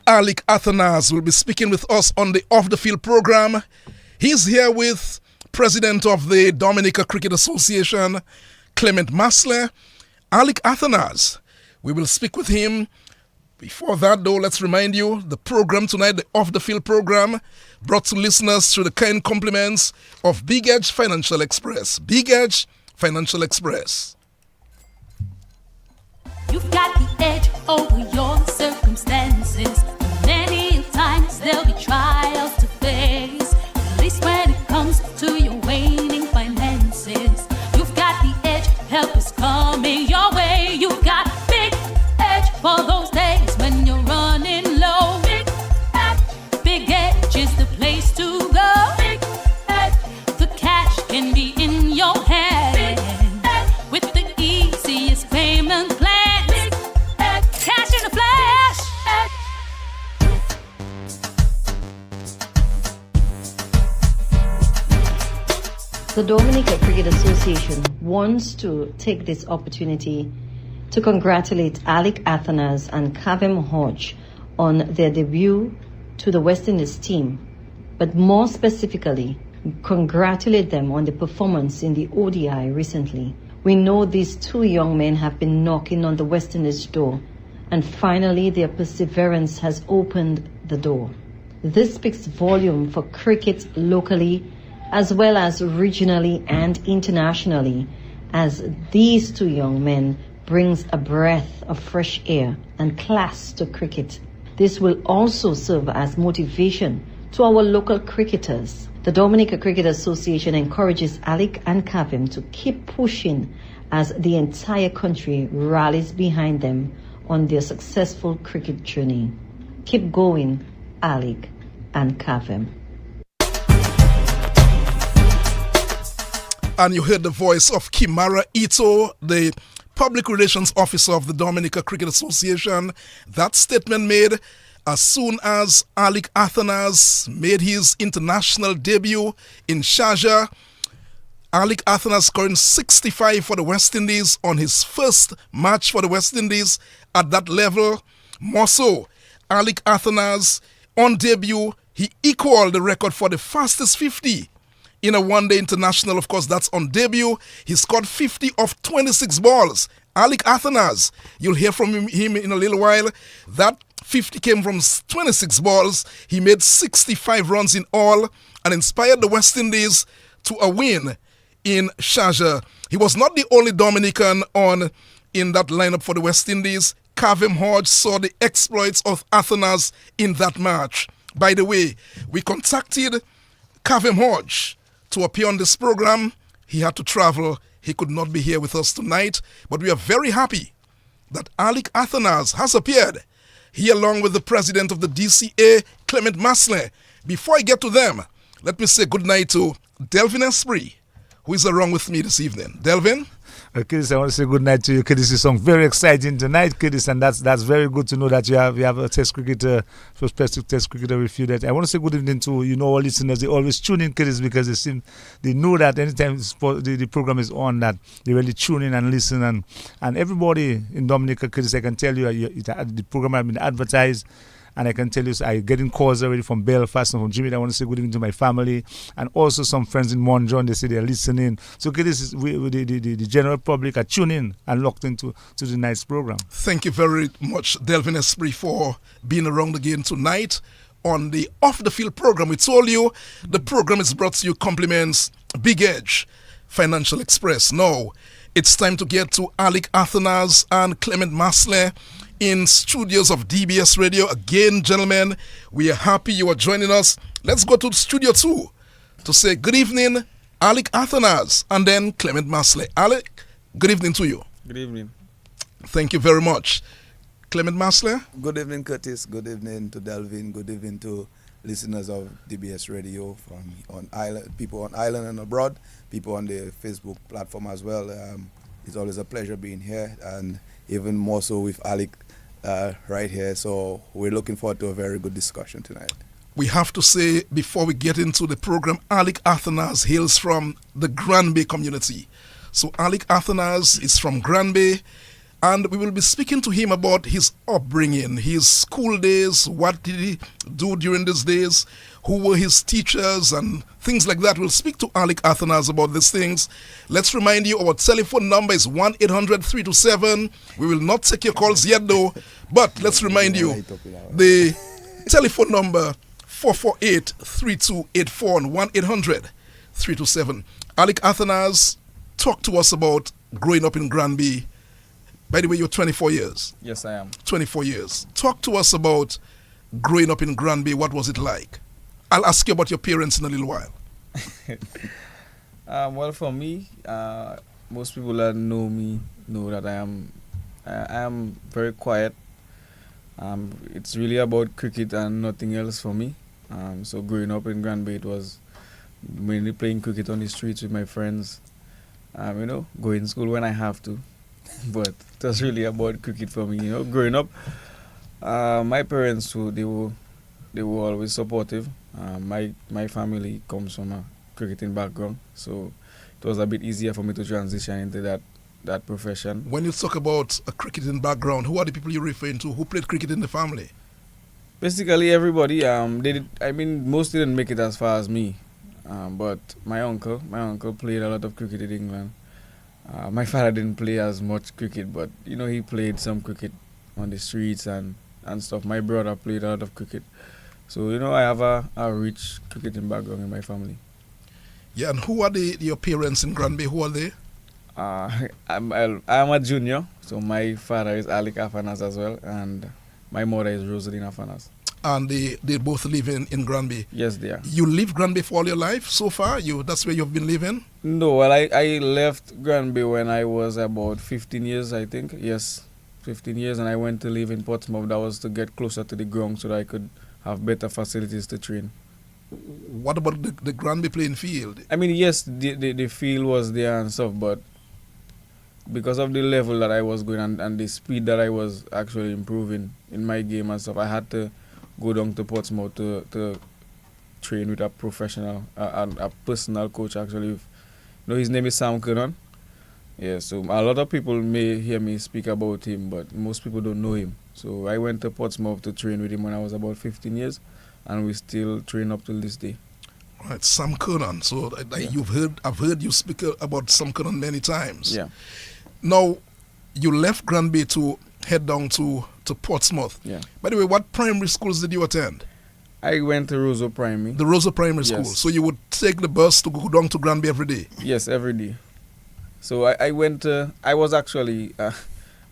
Alick Athanaze will be speaking with us on the Off the Field program. He's here with President of the Dominica Cricket Association, Clement. Alick Athanaze. We will speak with him. Before that, though, let's remind you, the program tonight, the Off the Field program, brought to listeners through the kind compliments of Big Edge Financial Express. Big Edge Financial Express. You've got the edge over your circumstances. Many times there'll be trials to face. At least when it comes to your waning finances, you've got the edge. Help is coming your way. You've got Big Edge for those days when you're running low. Big Edge is the place to go. Big Edge, the cash can be in your hand with the easiest payment plan. Cash in a flash. The Dominica Cricket Association wants to take this opportunity to congratulate Alick Athanaze and Clement Hodge on their debut to the West Indies team, but more specifically, congratulate them on the performance in the ODI recently. We know these two young men have been knocking on the West Indies door, and finally their perseverance has opened the door. This speaks volume for cricket locally as well as regionally and internationally, as these two young men brings a breath of fresh air and class to cricket. This will also serve as motivation to our local cricketers. The Dominica Cricket Association encourages Alick and Clement to keep pushing as the entire country rallies behind them on their successful cricket journey. Keep going, Alick and Clement. And you heard the voice of Kimara Ito, the Public Relations Officer of the Dominica Cricket Association. That statement made as soon as Alick Athanaze made his international debut in Sharjah. Alick Athanaze scoring 65 for the West Indies on his first match for the West Indies at that level. More so, Alick Athanaze on debut, he equaled the record for the fastest 50 in a one-day international. Of course, that's on debut. He scored 50 off 26 balls. Alick Athanaze, you'll hear from him in a little while. That 50 came from 26 balls. He made 65 runs in all and inspired the West Indies to a win in Sharjah. He was not the only Dominican in that lineup for the West Indies. Clement Hodge saw the exploits of Athanaze in that match. By the way, we contacted Clement Hodge to appear on this program. He had to travel. He could not be here with us tonight, but we are very happy that Alick Athanaze has appeared. He, along with the president of the DCA, Clement. Before I get to them, let me say good night to Delvin Esprit, who is along with me this evening. Delvin? Kidis, I want to say good night to you. Kidis, is something very exciting tonight, Kidis, and that's very good to know that you have a test cricketer, prospective test cricketer with you. That I want to say good evening to our listeners. They always tune in, Kidis, because they know that anytime the program is on, that they really tune in and listen, and everybody in Dominica, Kidis, I can tell you, the program has been advertised. And I can tell you, I'm getting calls already from Belfast and from Jimmy. I want to say good evening to my family and also some friends in Monjon. They say they're listening. So the general public are tuning and locked into the night's program. Thank you very much, Delvin Esprit, for being around again tonight on the Off the Field program. We told you the program is brought to you compliments Big Edge Financial Express. Now, it's time to get to Alick Athanaze and Clement in studios of DBS Radio. Again, gentlemen, we are happy you are joining us. Let's go to Studio 2 to say good evening, Alick Athanaze, and then Clement. Alick, good evening to you. Good evening. Thank you very much. Clement. Good evening, Curtis. Good evening to Delvin. Good evening to listeners of DBS Radio people on island and abroad, people on the Facebook platform as well. It's always a pleasure being here, and even more so with Alick right here. So we're looking forward to a very good discussion tonight. We have to say, before we get into the program, Alick Athanaze hails from the Grand Bay community. So Alick Athanaze is from Grand Bay, And we will be speaking to him about his upbringing, his school days, what did he do during these days, who were his teachers, and things like that. We'll speak to Alick Athanaze about these things. Let's remind you, our telephone number is 1-800-327. We will not take your calls yet, though, but let's remind you, the telephone number 448-3284 and 1-800-327. Alick Athanaze, talk to us about growing up in Granby. By the way, you're 24 years. Yes, I am. 24 years. Talk to us about growing up in Granby. What was it like? I'll ask you about your parents in a little while. Well, for me, most people that know me know that I am very quiet. It's really about cricket and nothing else for me. So growing up in Granby, it was mainly playing cricket on the streets with my friends. Going to school when I have to. But it was really about cricket for me. Growing up, my parents too, they were always supportive. My family comes from a cricketing background, so it was a bit easier for me to transition into that profession. When you talk about a cricketing background, who are the people you're referring to? Who played cricket in the family? Basically everybody. Most didn't make it as far as me, but my uncle played a lot of cricket in England. My father didn't play as much cricket, but he played some cricket on the streets and stuff. My brother played a lot of cricket. So, I have a rich cricketing background in my family. Yeah, and who are your parents in Granby? Who are they? I'm a junior, so my father is Alick Athanaze as well, and my mother is Marcellin Athanaze. And they both live in Granby? Yes, they are. You live Granby for all your life so far? That's where you've been living? No, well, I left Granby when I was about 15 years, I think. Yes, 15 years, and I went to live in Portsmouth. That was to get closer to the ground so that I could have better facilities to train. What about the Granby playing field? Yes, the field was there and stuff, but because of the level that I was going and the speed that I was actually improving in my game and stuff, I had to go down to Portsmouth to train with a professional, a personal coach actually. His name is Clement. Yeah, so a lot of people may hear me speak about him, but most people don't know him. So I went to Portsmouth to train with him when I was about 15 years, and we still train up till this day. Right, Sam Kernan. So I've heard you speak about Sam Kernan many times. Yeah. Now, you left Granby to head down to Portsmouth. Yeah. By the way, what primary schools did you attend? I went to Roseau Primary. The Roseau Primary School. Yes. So you would take the bus to go down to Granby every day? Yes, every day. So I went. I was actually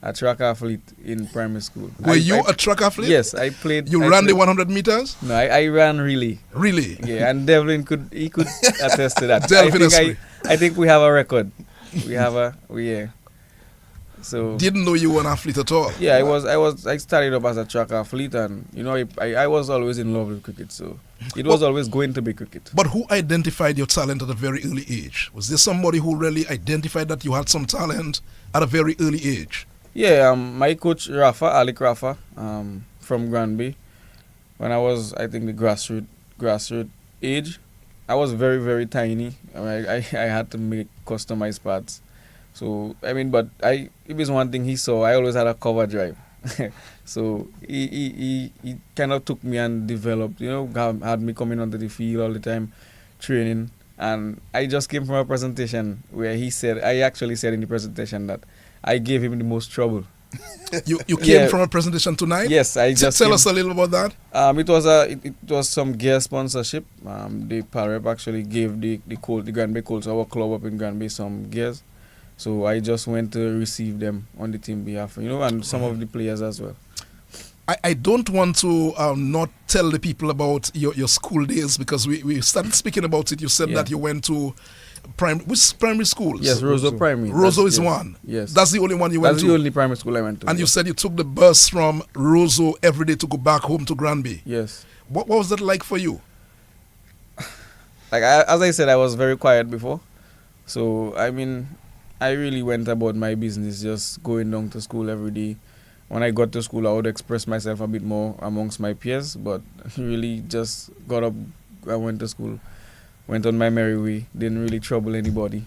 a track athlete in primary school. Were you a track athlete? Yes, I played. You ran the 100 meters? No, I ran relay. Really? Yeah, and Devlin could attest to that. Devlin, I think we have a record. Yeah. So didn't know you were an athlete at all. Yeah, I started up as a track athlete, and I was always in love with cricket, so it was always going to be cricket. But who identified your talent at a very early age? Was there somebody who really identified that you had some talent at a very early age? Yeah, my coach Alick Rafa, from Granby. When I was, I think, the grassroots age, I was very, very tiny. I had to make customized pads. So, but it was one thing he saw. I always had a cover drive. So, he kind of took me and developed, had me coming onto the field all the time, training. And I just came from a presentation where I actually said in the presentation that I gave him the most trouble. You came from a presentation tonight? Yes, I just tell us a little about that. It was some gear sponsorship. The Parep actually gave the Granby Colts, our club up in Granby, some gears. So I just went to receive them on the team behalf, and some of the players as well. I don't want to not tell the people about your school days, because we started speaking about it. You said that you went to which primary schools? Yes, Roseau Primary. Roseau is one. Yes. That's the only one you went to? That's the only primary school I went to. And you said you took the bus from Roseau every day to go back home to Granby. Yes. What was that like for you? As I said, I was very quiet before. So, I really went about my business, just going down to school every day. When I got to school, I would express myself a bit more amongst my peers, but really just got up, I went to school, went on my merry way, didn't really trouble anybody.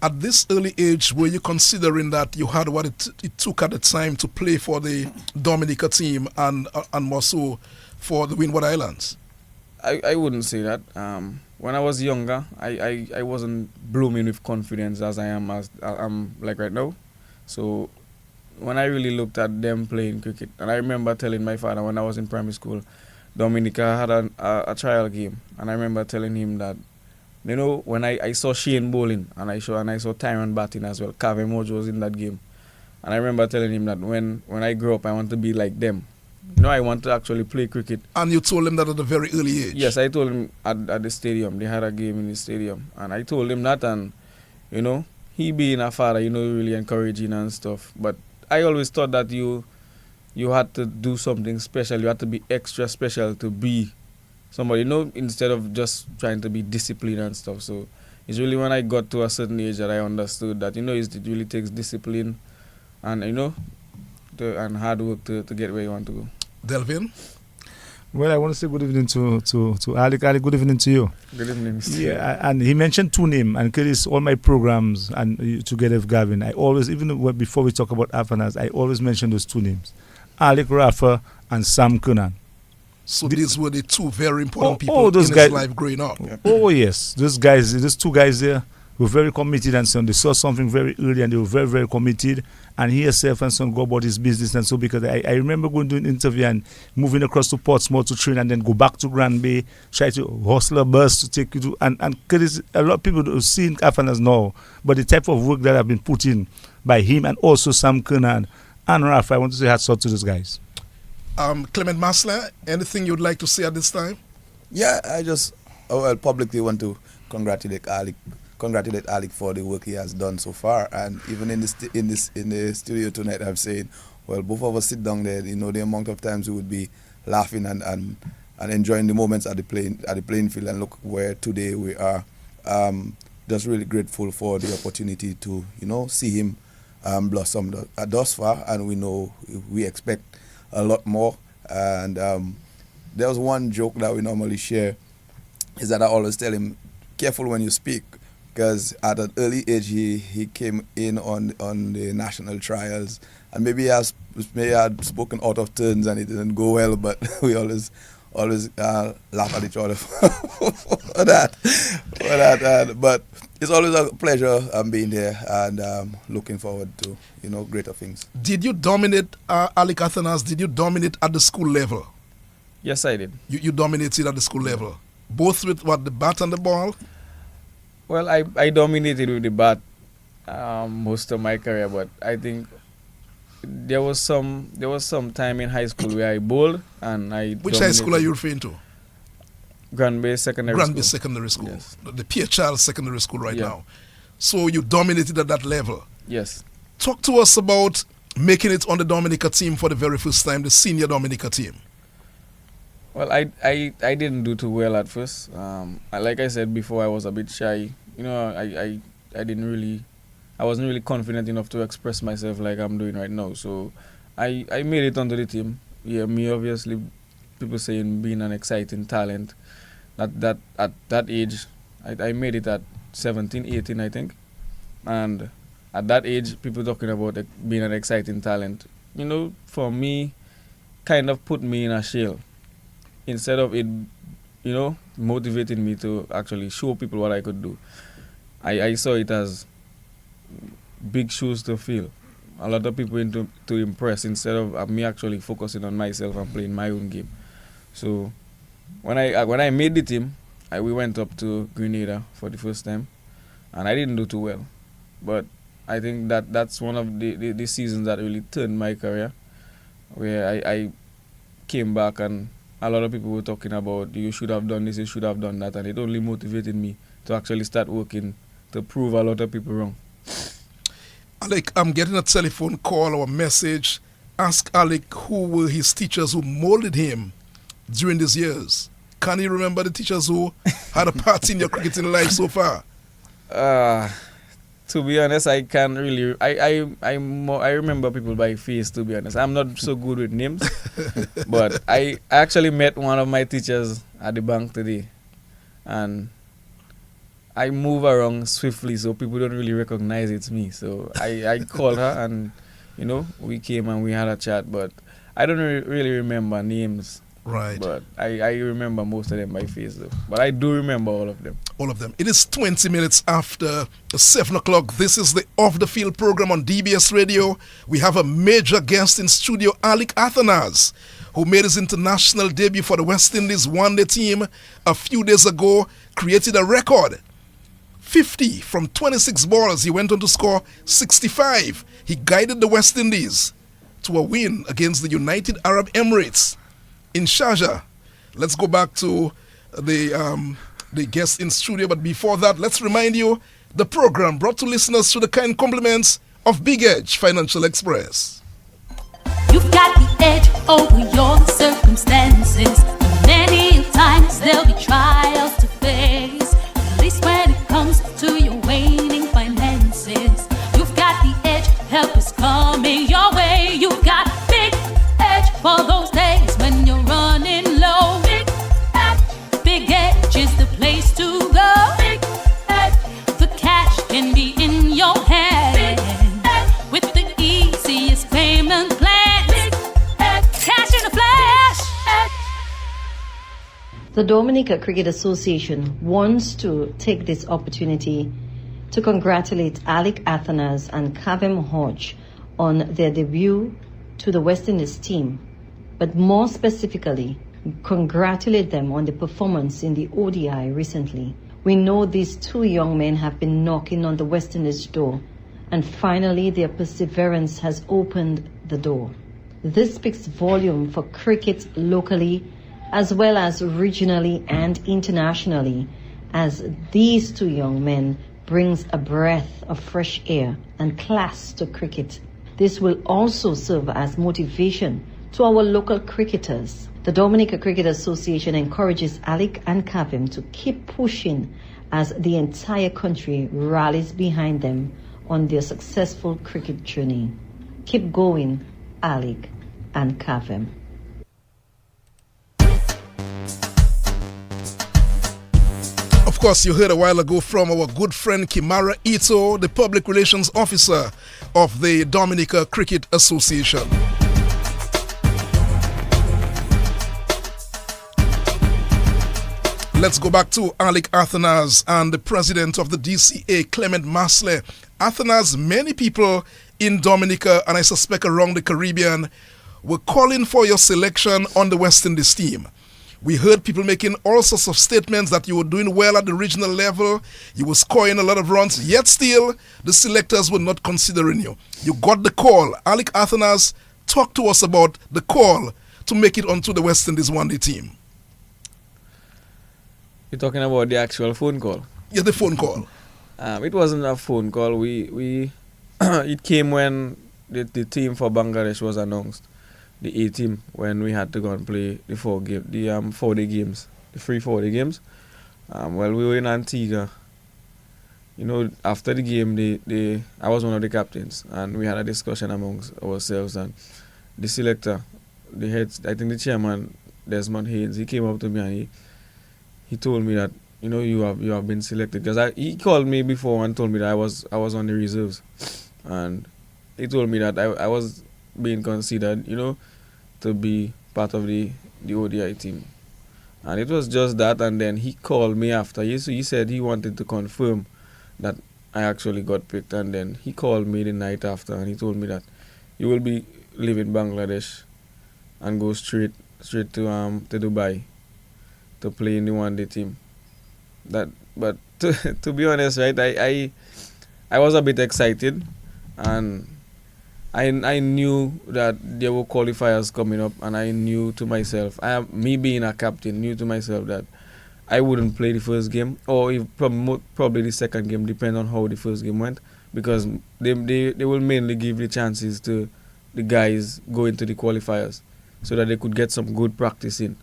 At this early age, were you considering that you had what it took at the time to play for the Dominica team and more so for the Windward Islands? I wouldn't say that. When I was younger, I wasn't blooming with confidence as I'm like right now. So when I really looked at them playing cricket, and I remember telling my father when I was in primary school, Dominica had a trial game, and I remember telling him that, you know, when I saw Shane bowling and I saw Tyron batting as well, Clement was in that game, and I remember telling him that when I grow up I want to be like them. You know, I want to actually play cricket. And you told him that at a very early age? Yes, I told him at the stadium. They had a game in the stadium, and I told him that, and you know, he being a father, you know, really encouraging and stuff. But I always thought that you had to do something special. You had to be extra special to be somebody, you know, instead of just trying to be disciplined and stuff. So it's really when I got to a certain age that I understood that, you know, it really takes discipline and, you know, and hard work to get where you want to go. Delvin? Well, I want to say good evening to Alick. Alick, good evening to you. Good evening, Mr. Yeah, and he mentioned two names, and Curtis, all my programs and together with Gavin, I always, even before we talk about Athanaze, I always mention those two names, Alick Rafa and Sam Clement. So these were the two very important people in his life growing up. Oh yes, those two guys there were very committed, and so they saw something very early and they were very, very committed, and he himself and son go about his business. And so because I remember going to an interview and moving across to Portsmouth to train and then go back to Grand Bay, try to hustle a bus to take you to, and Curtis, a lot of people have seen Athanaze now, but the type of work that have been put in by him and also Sam Clement and Rafa, I want to say hats off to those guys. Clement Marcellin, anything you'd like to say at this time? Yeah, I just publicly want to congratulate Alick for the work he has done so far, and even in the studio tonight, I'm saying, well, both of us sit down there. You know, the amount of times we would be laughing and enjoying the moments at the playing field, and look where today we are. Just really grateful for the opportunity to, you know, see him blossom thus far, and we expect a lot more. And there was one joke that we normally share, is that I always tell him, careful when you speak, because at an early age he came in on the national trials, and maybe he had spoken out of turns and it didn't go well, but we always laugh at each other for that. But it's always a pleasure being there, and looking forward to, you know, greater things. Did you dominate Alick Athanaze? Did you dominate at the school level? Yes, I did. You dominated at the school level, both with the bat and the ball? Well, I dominated with the bat most of my career, but I think there was some time in high school where I bowled and I. Which high school are you referring to? Grand Bay Secondary School. Yes. The Pierre Charles Secondary School now. So you dominated at that level. Yes. Talk to us about making it on the Dominica team for the very first time, the senior Dominica team. Well, I didn't do too well at first. Like I said before, I was a bit shy. You know, I wasn't really confident enough to express myself like I'm doing right now. So I made it onto the team. Yeah, me obviously, people saying being an exciting talent. That at that age, I made it at 17, 18, I think. And at that age, people talking about being an exciting talent, you know, for me, kind of put me in a shell. Instead of it, you know, motivating me to actually show people what I could do, I saw it as big shoes to fill. A lot of people to impress, instead of me actually focusing on myself and playing my own game. So when I made the team, we went up to Grenada for the first time, and I didn't do too well. But I think that's one of the seasons that really turned my career, where I came back and a lot of people were talking about, you should have done this, you should have done that, and it only motivated me to actually start working to prove a lot of people wrong. Alick, I'm getting a telephone call or a message. Ask Alick who were his teachers who molded him during these years. Can you remember the teachers who had a part in your cricketing life so far? To be honest, I can't really. I remember people by face. To be honest, I'm not so good with names, but I actually met one of my teachers at the bank today, and I move around swiftly, so people don't really recognize it's me. So I called her, and we came and we had a chat. But I don't really remember names. Right. But I remember most of them by face, though. But I do remember all of them. All of them. It is 20 minutes after 7 o'clock. This is the Off the Field program on DBS Radio. We have a major guest in studio, Alick Athanaze, who made his international debut for the West Indies one-day team a few days ago, created a record. 50 from 26 balls. He went on to score 65. He guided the West Indies to a win against the United Arab Emirates in Sharjah. Let's go back to the guest in studio, but before that, let's remind you the program brought to listeners through the kind compliments of Big Edge Financial Express. You've got the edge over your circumstances. Many times there'll be trials to face. At least when it comes to your waning finances, you've got the edge. Help is coming your way. You've got Big Edge for those days when you're running low. Big Edge is the place to go. Big Edge. The cash can be in your hand. With the easiest payment plan. Big Edge. Cash in a flash. The Dominica Cricket Association wants to take this opportunity to congratulate Alick Athanaze and Clement Hodge on their debut to the West Indies team, but more specifically, congratulate them on the performance in the ODI recently. We know these two young men have been knocking on the West Indies door, and finally their perseverance has opened the door. This speaks volume for cricket locally as well as regionally and internationally, as these two young men brings a breath of fresh air and class to cricket. This will also serve as motivation to our local cricketers. The Dominica Cricket Association encourages Alick and Clement to keep pushing as the entire country rallies behind them on their successful cricket journey. Keep going, Alick and Clement. Of course, you heard a while ago from our good friend Kimara Ito, the Public Relations Officer of the Dominica Cricket Association. Let's go back to Alick Athanaze and the president of the DCA, Clement Marcellin. Athanaze, many people in Dominica, and I suspect around the Caribbean, were calling for your selection on the West Indies team. We heard people making all sorts of statements that you were doing well at the regional level, you were scoring a lot of runs, yet still the selectors were not considering you. You got the call. Alick Athanaze, talk to us about the call to make it onto the West Indies one-day team. You're talking about the actual phone call? Yeah, the phone call. It wasn't a phone call. We it came when the team for Bangladesh was announced. The A team, when we had to go and play the 4-day games, the free 4-day games. Well, we were in Antigua. After the game, I was one of the captains, and we had a discussion amongst ourselves. And the selector, the head, I think the chairman, Desmond Haynes, he came up to me and he told me that you have been selected, because he called me before and told me that I was on the reserves, and he told me that I was being considered, to be part of the ODI team. And it was just that, and then he called me after. He said he wanted to confirm that I actually got picked, and then he called me the night after, and he told me that you will be leaving Bangladesh and go straight to Dubai to play in the one-day team. But to be honest, right, I was a bit excited, and I knew that there were qualifiers coming up, and I knew to myself, me being a captain, knew to myself that I wouldn't play the first game, or probably the second game, depending on how the first game went, because they will mainly give the chances to the guys going to the qualifiers so that they could get some good practice in.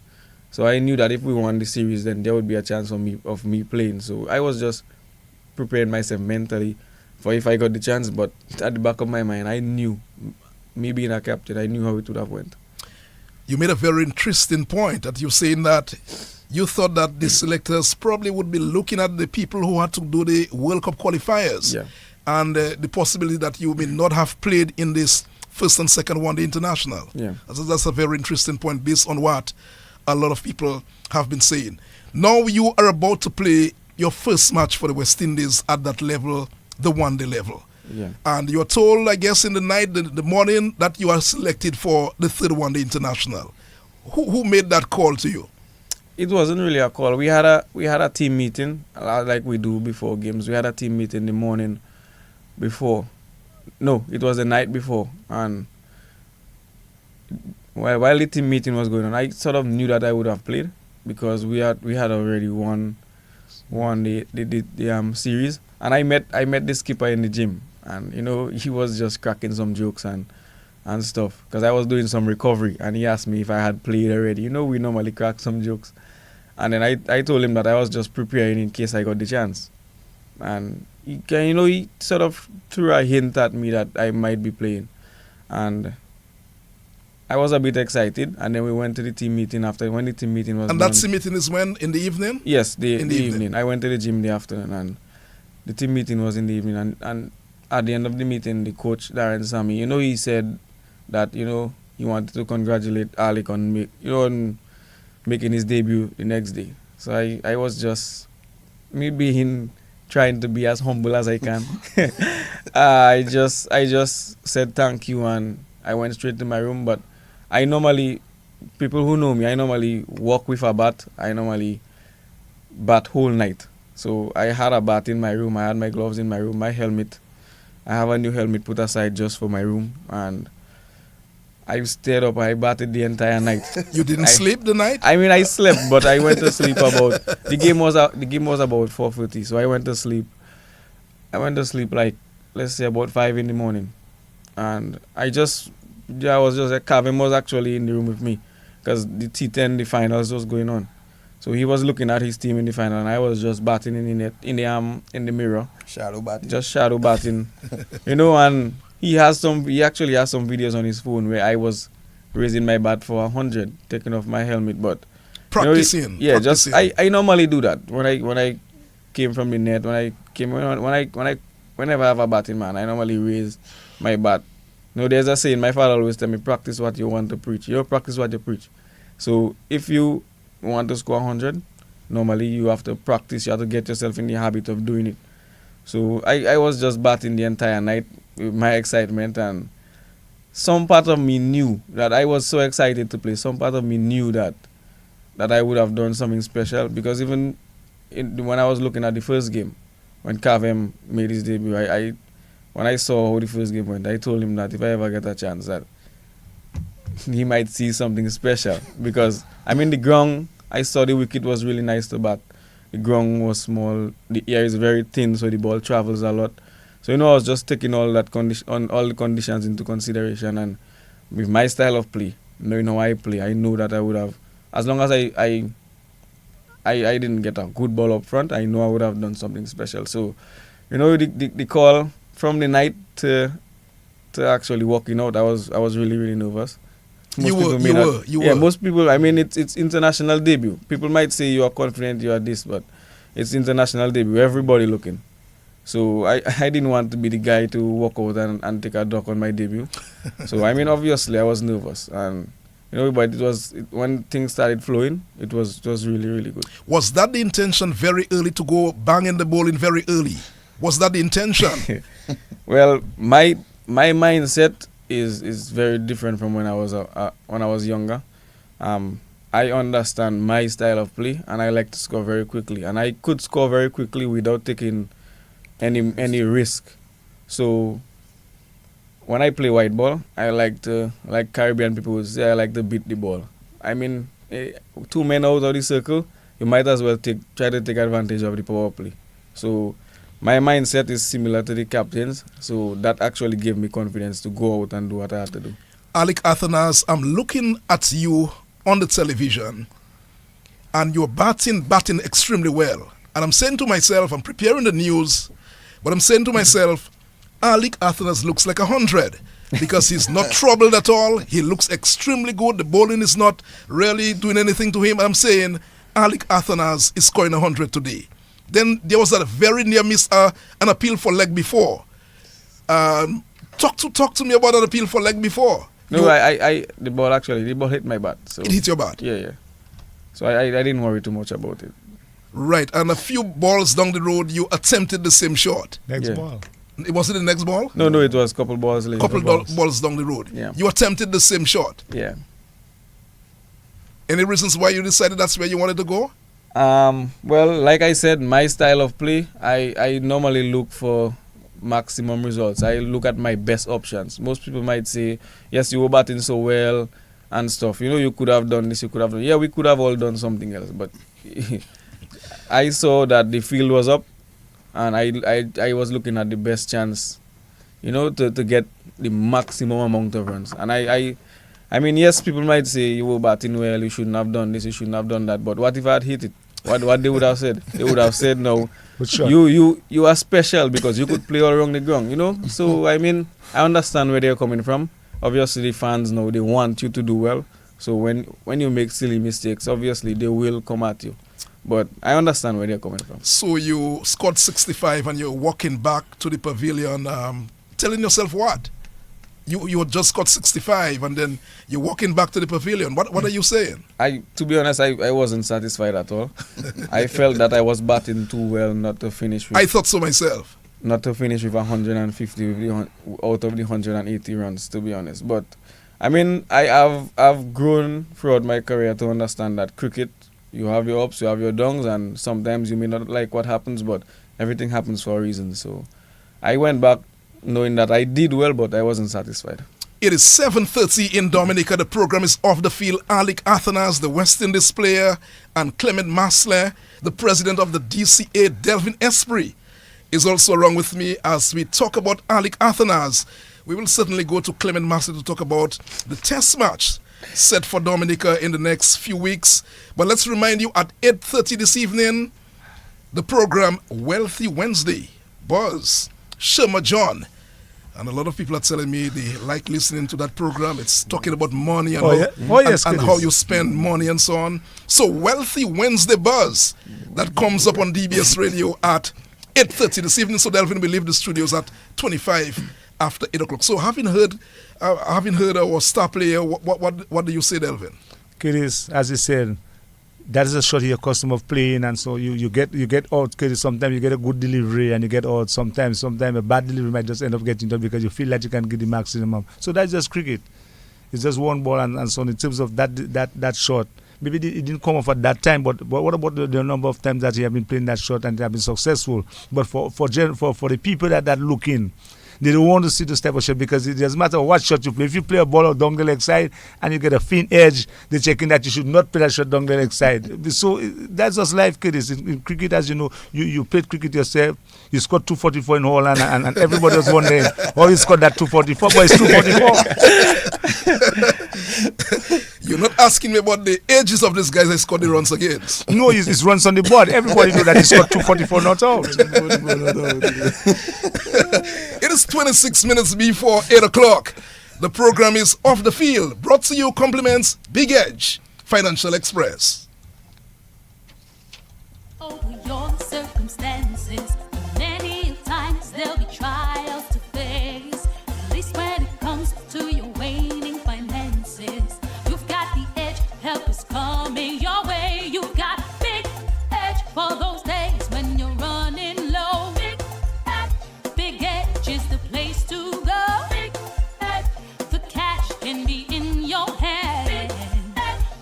So I knew that if we won the series, then there would be a chance of me playing. So I was just preparing myself mentally for if I got the chance, but at the back of my mind, I knew, me being a captain, I knew how it would have went. You made a very interesting point that you're saying that you thought that the selectors probably would be looking at the people who had to do the World Cup qualifiers and the possibility that you may not have played in this first and second one-day international. Yeah. That's a very interesting point based on what a lot of people have been saying. Now you are about to play your first match for the West Indies at that level, the one-day level. Yeah. And you're told, I guess, in the night, the morning, that you are selected for the third one-day international. Who made that call to you? It wasn't really a call. We had a team meeting like we do before games. We had a team meeting the morning before. No, it was the night before. And while the team meeting was going on, I sort of knew that I would have played because we had already won the series. And I met the skipper in the gym, and he was just cracking some jokes and stuff because I was doing some recovery, and he asked me if I had played already. We normally crack some jokes. And then I told him that I was just preparing in case I got the chance. And he sort of threw a hint at me that I might be playing. And I was a bit excited. And then we went to the team meeting after. When the team meeting was And done, that team meeting is when? In the evening? Yes, the evening. I went to the gym in the afternoon. And the team meeting was in the evening. And at the end of the meeting, the coach, Darren Sammy, he said that, he wanted to congratulate Alick on making his debut the next day. So I was just trying to be as humble as I can. I just said thank you, and I went straight to my room. But people who know me, I normally walk with a bat. I normally bat whole night. So I had a bat in my room. I had my gloves in my room, my helmet. I have a new helmet put aside just for my room, and I stayed up. I batted the entire night. You didn't sleep the night? I slept, but I went to sleep about. The game was about 4:30, so I went to sleep. I went to sleep like, let's say, about 5 in the morning, and I was just Kevin was actually in the room with me because the T10, the finals was going on, so he was looking at his team in the final, and I was just batting in the net, in the mirror, shadow batting, just shadow batting, and. He actually has some videos on his phone where I was raising my bat for 100, taking off my helmet, but practicing. Practicing. I normally do that when I came from the net. Whenever I have a batting man, I normally raise my bat. There's a saying my father always tell me: practice what you want to preach. You practice what you preach. So if you want to score 100, normally you have to practice. You have to get yourself in the habit of doing it. So I was just batting the entire night with my excitement, and some part of me knew that I was so excited to play. Some part of me knew that I would have done something special, because even when I was looking at the first game, when Clement made his debut, when I saw how the first game went, I told him that if I ever get a chance, that he might see something special, because the ground, I saw the wicket was really nice to bat. The ground was small, the air is very thin, so the ball travels a lot. So I was just taking all the conditions into consideration, and with my style of play, knowing how I play, I know that I would have, as long as I didn't get a good ball up front, I know I would have done something special. So, the call from the night to actually walking out, I was really, really nervous. You were. Most people, it's international debut. People might say you are confident, you are this, but it's international debut. Everybody looking. So I didn't want to be the guy to walk out and take a duck on my debut. So obviously I was nervous, and but when things started flowing, it was really, really good. Was that the intention very early to go banging the ball in very early? Was that the intention? Well, my mindset is very different from when I was younger. I understand my style of play, and I like to score very quickly, and I could score very quickly without taking any risk. So when I play white ball, I like Caribbean people would say, I like to beat the ball. 2 men out of the circle, you might as well try to take advantage of the power play. So my mindset is similar to the captain's, so that actually gave me confidence to go out and do what I had to do. Alick Athanaze, I'm looking at you on the television, and you're batting extremely well. And I'm saying to myself, I'm preparing the news, but I'm saying to myself, Alick Athanaze looks like 100, because he's not troubled at all. He looks extremely good. The bowling is not really doing anything to him. I'm saying, Alick Athanaze is scoring 100 today. Then there was a very near miss, an appeal for leg before. Talk to me about an appeal for leg before. No, the ball hit my bat. So It hit your bat. yeah. So I didn't worry too much about it. Right, and a few balls down the road, you attempted the same shot. Next Yeah. ball. Was it the next ball? No, it was a couple balls later. Balls down the road. Yeah. You attempted the same shot. Yeah. Any reasons why you decided that's where you wanted to go? Well, like I said, my style of play, I normally look for maximum results. I look at my best options. Most people might say, yes, you were batting so well and stuff. You know, you could have done this, you could have done. Yeah, we could have all done something else. But I saw that the field was up, and I was looking at the best chance, you know, to get the maximum amount of runs. And I mean, yes, people might say you were batting well, you shouldn't have done this, you shouldn't have done that. But what if I had hit it? What they would have said? They would have said, no, you are special because you could play all around the ground, you know? So, I mean, I understand where they're coming from. Obviously, the fans know they want you to do well. So when you make silly mistakes, obviously, they will come at you. But I understand where they're coming from. So you scored 65 and you're walking back to the pavilion, telling yourself what? You had just got 65 and then you're walking back to the pavilion. What are you saying? To be honest, I wasn't satisfied at all. I felt that I was batting too well not to finish with. I thought so myself. Not to finish with 150 out of the 180 runs, to be honest. But I mean, I've grown throughout my career to understand that cricket, you have your ups, you have your downs, and sometimes you may not like what happens, but everything happens for a reason. So I went back knowing that I did well, but I wasn't satisfied. It is 7:30 in Dominica. The program is off the field. Alick Athanaze, the West Indies player, and Clement Marcellin, the president of the DCA, Delvin Esprit, is also along with me as we talk about Alick Athanaze. We will certainly go to Clement Marcellin to talk about the test match set for Dominica in the next few weeks. But let's remind you, at 8:30 this evening, the program Wealthy Wednesday, Buzz, Sherma John. And a lot of people are telling me they like listening to that program. It's talking about money and, and how you spend money and so on. So Wealthy Wednesday Buzz, that comes up on DBS Radio at 8:30 this evening. So Delvin will leave the studios at 25 after 8 o'clock. So having heard our star player, what do you say, Delvin? Kiddies, as you said, that is a shot you're accustomed of playing, and so you get out. Kiddies, sometimes you get a good delivery and you get out. Sometimes a bad delivery might just end up getting done because you feel like you can get the maximum. So that's just cricket. It's just one ball, and so in terms of that shot, maybe it didn't come off at that time, but what about the number of times that you have been playing that shot and they have been successful? But for the people that look in, they don't want to see this type of shot because it doesn't matter what shot you play. If you play a ball down the leg side and you get a thin edge, they're checking that you should not play that shot down the leg side. So that's just life, kiddies. In cricket, as you know, you played cricket yourself. You scored 244 in Holland, and everybody was wondering, oh, you scored that 244, but it's 244. You're not asking me about the ages of these guys I scored the runs against. No, it's runs on the board. Everybody knows that he scored 244 not out. It is 26 minutes before 8 o'clock. The program is Off the Field, brought to you compliments Big Edge Financial Express. Over your circumstances, many times there'll be trials to face. At least when it comes to your waning finances, you've got the edge, help is coming your way. You've got Big Edge for those days when you're running low. Big Edge is the place to go. Big Edge, the cash can be in your hand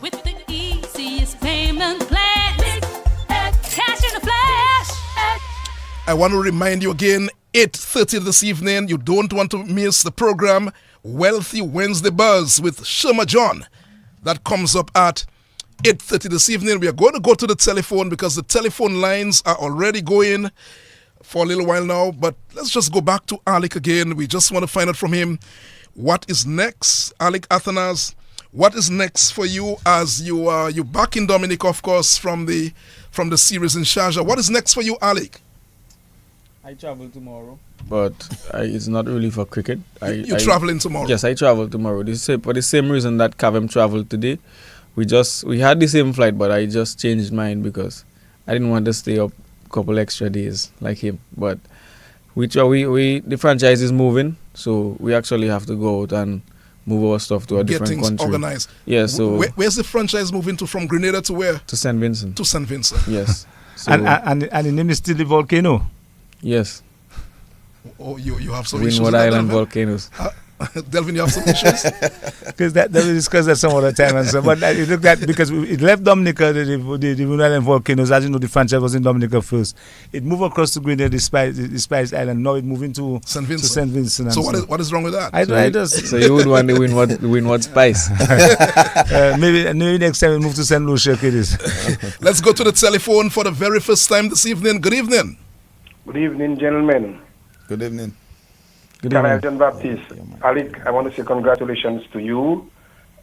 with the easiest payment plan. Big Edge, cash in a flash. I want to remind you again, 8:30 this evening. You don't want to miss the program Wealthy Wednesday Buzz with Sherma John. That comes up at 8:30 this evening. We are going to go to the telephone because the telephone lines are already going for a little while now. But let's just go back to Alick again. We just want to find out from him what is next. Alick Athanaze, what is next for you as you back in Dominica, of course, from the series in Sharjah. What is next for you, Alick? I travel tomorrow, but it's not really for cricket. You're traveling tomorrow? Yes, I travel tomorrow. For the same reason that Cavem traveled today. we had the same flight, but I just changed mine because I didn't want to stay up a couple extra days like him. But the franchise is moving, so we actually have to go out and move our stuff to a Get different things country. organized. Yeah, so Where's the franchise moving to from Grenada to where? to St. Vincent. To St. Vincent. Yes. So, And the name is still the Volcano. yes. Oh, you have some issues with Windward that, Island Delvin? volcanoes. Delvin, you have some issues? Because that we discussed that some other time and so. But it looked at because it left Dominica, the Windward Island volcanoes. As you know, the franchise was in Dominica first. It moved across to Grenada, the Spice Island. Now it moving to St. Vincent. To St. Vincent. So and what is wrong with that? I just So you would want the Windward Spice. maybe next time we move to St. Lucia, kiddies. Let's go to the telephone for the very first time this evening. Good evening. Good evening, gentlemen. Good evening. Good Can I evening. John Baptiste? Alick, I want to say congratulations to you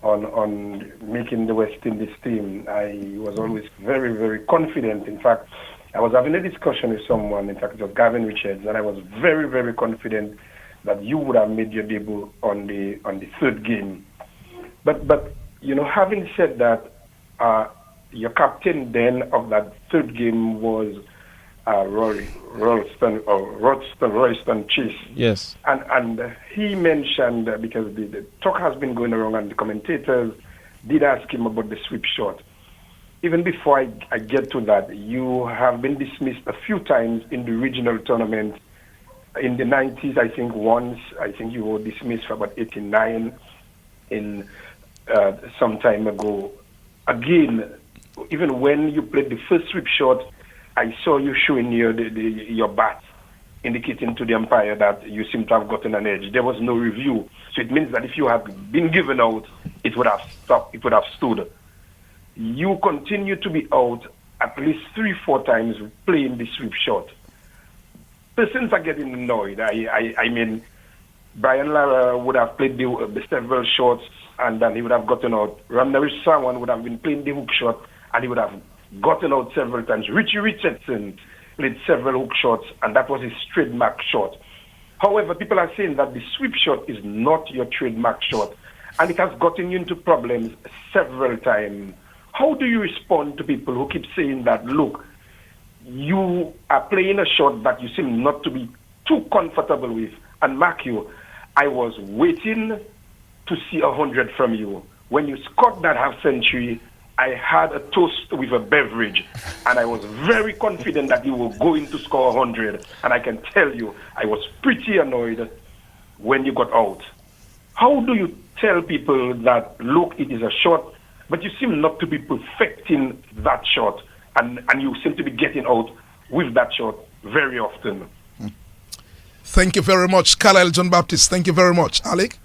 on making the West Indies team. I was always very, very confident. In fact, I was having a discussion with someone, in fact, it was Gavin Richards, and I was very, very confident that you would have made your debut on the third game. But you know, having said that, your captain then of that third game was Royston Chase. Yes. And he mentioned, because the talk has been going around and the commentators did ask him about the sweep shot. Even before I get to that, you have been dismissed a few times in the regional tournament. In the 90s, I think once, I think you were dismissed for about 89 in some time ago. Again, even when you played the first sweep shot, I saw you showing your bat, indicating to the umpire that you seem to have gotten an edge. There was no review. So it means that if you had been given out, it would have stopped, it would have stood. You continue to be out at least 3-4 times playing the sweep shot. Persons are getting annoyed. I mean, Brian Lara would have played the several shots and then he would have gotten out. Ramnarish Sawan would have been playing the hook shot and he would have gotten out several times. Richie Richardson played several hook shots, and that was his trademark shot. However, people are saying that the sweep shot is not your trademark shot, and it has gotten you into problems several times. How do you respond to people who keep saying that, look, you are playing a shot that you seem not to be too comfortable with, and mark you, I was waiting to see 100 from you. When you scored that half century, I had a toast with a beverage, and I was very confident that you were going to score 100. And I can tell you, I was pretty annoyed when you got out. How do you tell people that, look, it is a shot, but you seem not to be perfecting that shot, and you seem to be getting out with that shot very often? Thank you very much, Carlisle John Baptiste. Thank you very much. Alick?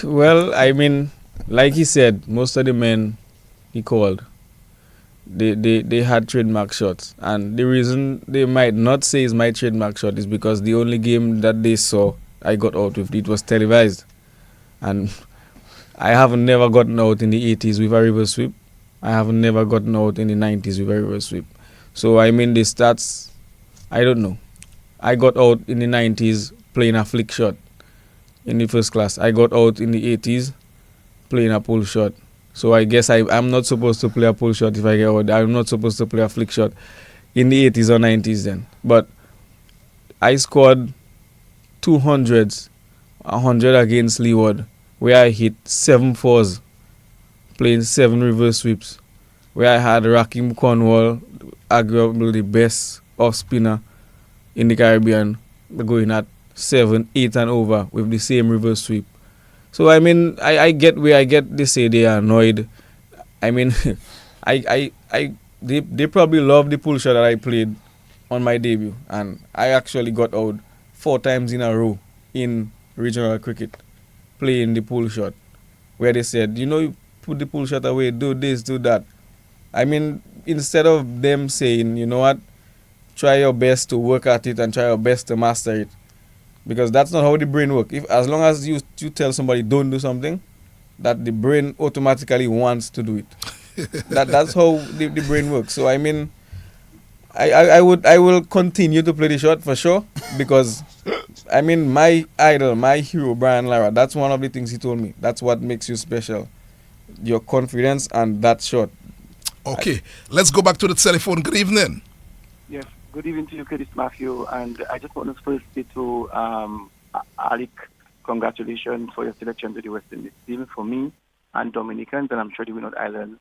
Well, I mean, like he said, most of the men he called, they had trademark shots, and the reason they might not say is my trademark shot is because the only game that they saw I got out with, it was televised, and I haven't never gotten out in the 80s with a reverse sweep. I haven't never gotten out in the 90s with a reverse sweep. So I mean, the stats, I don't know. I got out in the 90s playing a flick shot in the first class. I got out in the 80s playing a pull shot. So I guess I'm not supposed to play a pull shot if I get out. I'm not supposed to play a flick shot in the 80s or 90s then. But I scored 200s, 100 against Leeward, where I hit 7 fours, playing 7 reverse sweeps, where I had Rakim Cornwall, arguably the best off spinner in the Caribbean, going at 7, 8 and over with the same reverse sweep. So I mean, I get where I get they say they are annoyed. I mean, they probably love the pull shot that I played on my debut, and I actually got out 4 times in a row in regional cricket playing the pull shot, where they said, you know, you put the pull shot away, do this, do that. I mean, instead of them saying, you know what, try your best to work at it and try your best to master it. Because that's not how the brain works. If as long as you tell somebody don't do something, that the brain automatically wants to do it. That's how the brain works. So I mean, I will continue to play the shot for sure, because I mean, my idol, my hero, Brian Lara, that's one of the things he told me. That's what makes you special. your confidence and that shot. Okay, let's go back to the telephone. Good evening. Yes, good evening to you, Curtis Matthew. And I just want to first say to Alick, congratulations for your selection to the West Indies team. For me and Dominicans, and I'm sure the Windward Islands,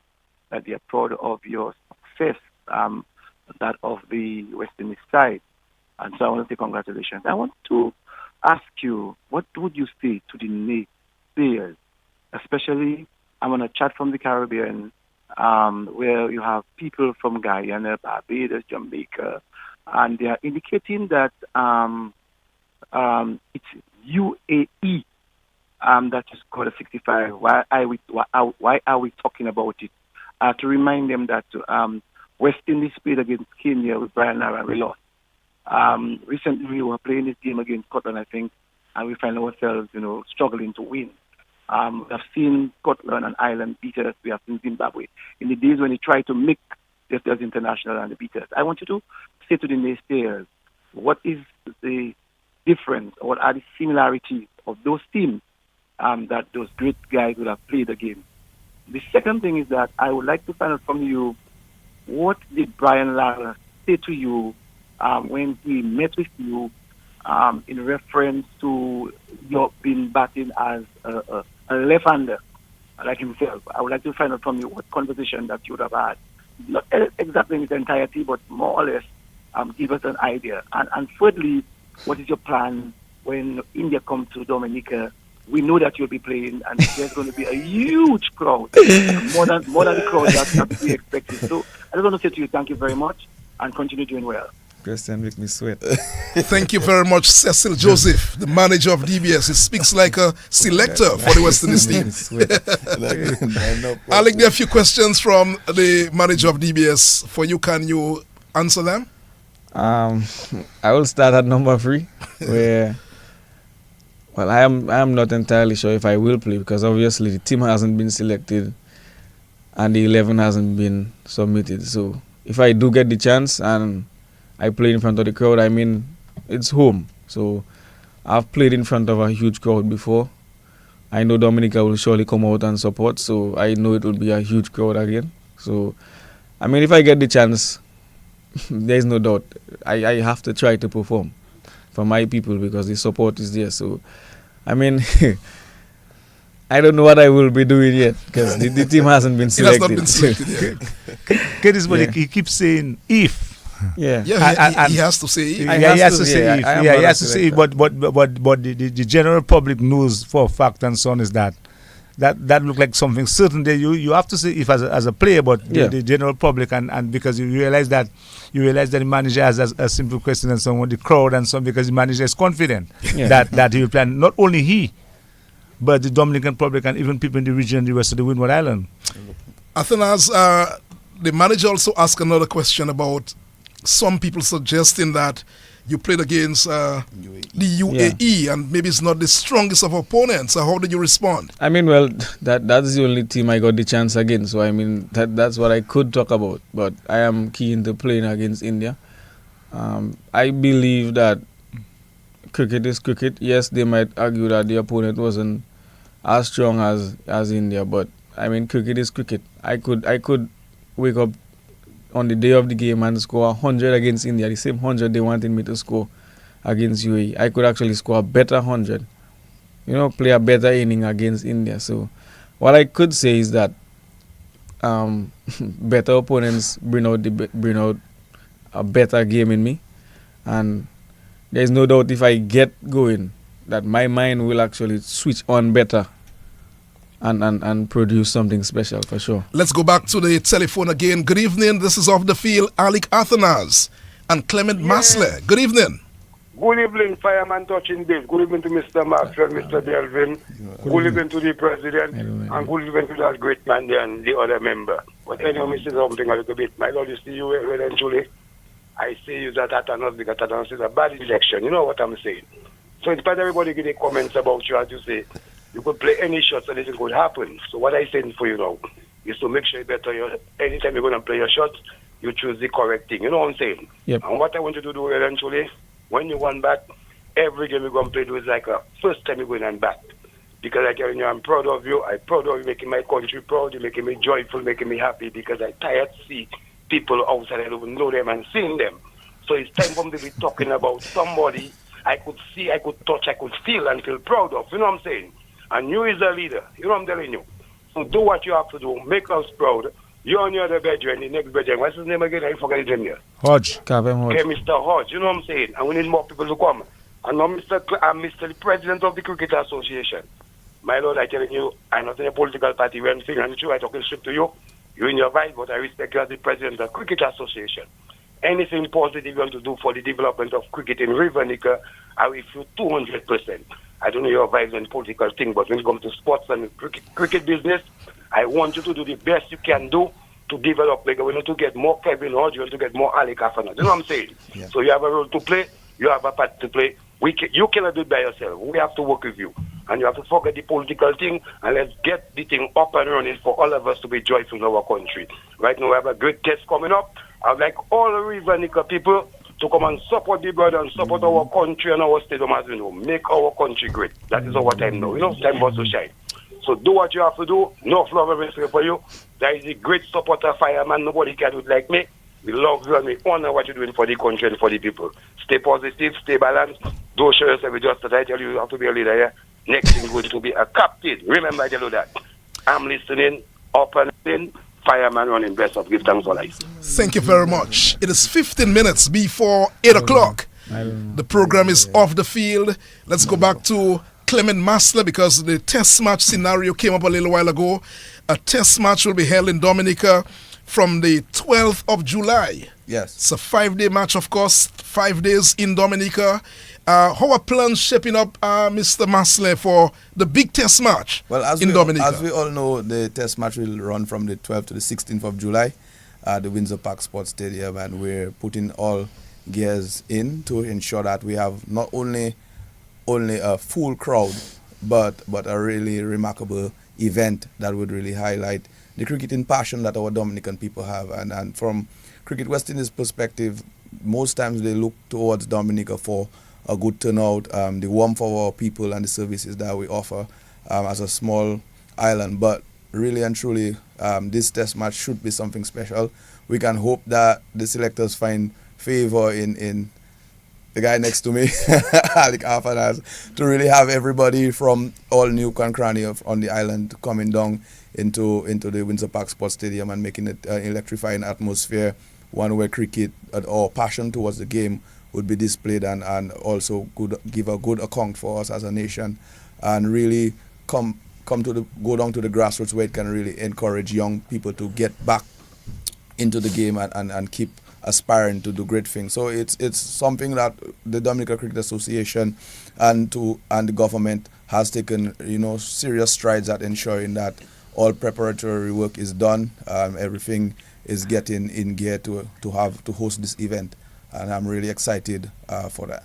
that they are proud of your success, that of the West Indies side. And so I want to say congratulations. I want to ask you, what would you say to the naysayers, especially I'm on a chat from the Caribbean, where you have people from Guyana, Barbados, Jamaica, and they are indicating that it's UAE that is called a 65. Why are we talking about it? To remind them that West Indies played against Kenya with Brian Lara and we lost. Recently we were playing this game against Scotland, I think, and we find ourselves, struggling to win. We have seen Scotland and Ireland beat us. We have seen Zimbabwe in the days when they tried to make themselves international and they beat us. I want you to say to the naysayers, what is the difference or what are the similarities of those teams that those great guys would have played against? The second thing is that I would like to find out from you, what did Brian Lara say to you when he met with you in reference to your being batting as a left-hander like himself? I would like to find out from you what conversation that you would have had. Not exactly in its entirety, but more or less give us an idea. And thirdly, what is your plan when India comes to Dominica? We know that you'll be playing, and there's going to be a huge crowd, more than the crowd that we expected. So I just want to say to you, thank you very much, and continue doing well. Question make me sweat. Thank you very much, Cecil Joseph, the manager of DBS. He speaks like a selector for the West Indies team. Alick, there are a few questions from the manager of DBS for you. Can you answer them? I will start at number 3, where, well, I am not entirely sure if I will play because obviously the team hasn't been selected and the 11 hasn't been submitted. So if I do get the chance and I play in front of the crowd, I mean, it's home. So I've played in front of a huge crowd before. I know Dominica will surely come out and support, so I know it will be a huge crowd again. So, I mean, if I get the chance, there's no doubt. I have to try to perform for my people because the support is there. So, I mean, I don't know what I will be doing yet because the team hasn't been selected. It has not been selected yet. He keeps saying if. Yeah, he has to say if. He has to say if. But the general public knows for a fact and so on is that look like something certain that you have to say if as a player, but the general public and because you realize that the manager has a simple question and so on with the crowd and so on because the manager is confident that he will play. Not only he, but the Dominican public and even people in the region, the rest of the Windward Island. Athanaze, the manager also asked another question about some people suggesting that you played against the UAE and maybe it's not the strongest of opponents. So how did you respond? I mean, well, that's the only team I got the chance against. So, I mean, that's what I could talk about. But I am keen to playing against India. I believe that cricket is cricket. Yes, they might argue that the opponent wasn't as strong as India. But, I mean, cricket is cricket. I could wake up on the day of the game and score 100 against India, the same 100 they wanted me to score against UAE. I could actually score a better 100, play a better inning against India. So what I could say is that better opponents bring out a better game in me, and there's no doubt if I get going that my mind will actually switch on better and produce something special for sure. Let's go back to the telephone again. Good evening. This is Off the Field, Alick Athanaze and Clement Marcellin. Good evening. Good evening, Fireman Touching Base. Good evening to Mr. Marcellin, Mr. Delvin. Good evening to the President. And good evening to that great man there and the other member. But anyway, Mr. Something a little bit. My Lord, you see you eventually. I say you that Athanaze because Athanaze is a bad election. You know what I'm saying? So in spite of everybody getting comments about you, as you say, you could play any shots and anything could happen. So what I say for you now is to make sure anytime you're going to play your shots, you choose the correct thing. You know what I'm saying? Yep. And what I want you to do eventually, when you want bat, every game you're going to play is like a first time you're going and bat. because I tell you, I'm proud of you. I'm proud of you making my country proud. You're making me joyful, making me happy, because I tired to see people outside. I don't know them and seeing them. So it's time for me to be talking about somebody I could see, I could touch, I could feel and feel proud of. You know what I'm saying? And you is a leader. You know what I'm telling you? So do what you have to do. Make us proud. You and your other bedroom, the next bedroom. What's his name again? I forgot his name here. Hodge. Clement Hodge. Okay, Mr. Hodge. You know what I'm saying? And we need more people to come. And now, I'm Mr. the President of the Cricket Association. My Lord, I telling you, I'm not in a political party where I'm saying, and true, I talking straight to you. You're in your vibe, but I respect you as the President of the Cricket Association. Anything positive you want to do for the development of cricket in Dominica, I will feel 200%. I don't know your vibes and political thing, but when it comes to sports and cricket business, I want you to do the best you can do to develop. Like, we want to get more Kevin Hodge, you want to get more Alick Athanaze. You know what I'm saying? Yeah. So you have a role to play, you have a part to play. You cannot do it by yourself. We have to work with you. And you have to forget the political thing, and let's get the thing up and running for all of us to be joyful in our country. Right now we have a great test coming up. I'd like all the Rivernica people to come and support the brother and support our country and our stadium, as you know. Make our country great. That is our time now. You know, time for us to shine. So do what you have to do. No flower respect for you. There is a great supporter fireman. Nobody can do it like me. We love you and we honor what you're doing for the country and for the people. Stay positive, stay balanced. Don't show yourself just that I tell you have to be a leader here. Next thing is going to be a captain. Remember, I tell you that. I'm listening, up and in. Fireman running, best of, give thanks for life. Thank you very much. It is 15 minutes before 8 o'clock. The program is off the field. Let's go back to Clement Marcellin, because the test match scenario came up a little while ago. A test match will be held in Dominica from the 12th of July. Yes. It's a 5-day match, of course, 5 days in Dominica. How are plans shaping up, Mr. Marcellin, for the big test match in Dominica? As we all know, the test match will run from the 12th to the 16th of July at the Windsor Park Sports Stadium, and we're putting all gears in to ensure that we have not only a full crowd, but a really remarkable event that would really highlight the cricketing passion that our Dominican people have. And from Cricket West Indies perspective, most times they look towards Dominica for a good turnout, the warmth of our people and the services that we offer as a small island. But really and truly, this test match should be something special. We can hope that the selectors find favor in the guy next to me, Alick Athanaze, to really have everybody from all Nuke and Cranny on the island coming down into the Windsor Park Sports Stadium and making it an electrifying atmosphere, one where cricket, our passion towards the game, would be displayed and also give a good account for us as a nation, and really go down to the grassroots where it can really encourage young people to get back into the game and keep aspiring to do great things. So it's something that the Dominica Cricket Association and the government has taken serious strides at ensuring that all preparatory work is done. Everything is getting in gear to host this event. And I'm really excited for that.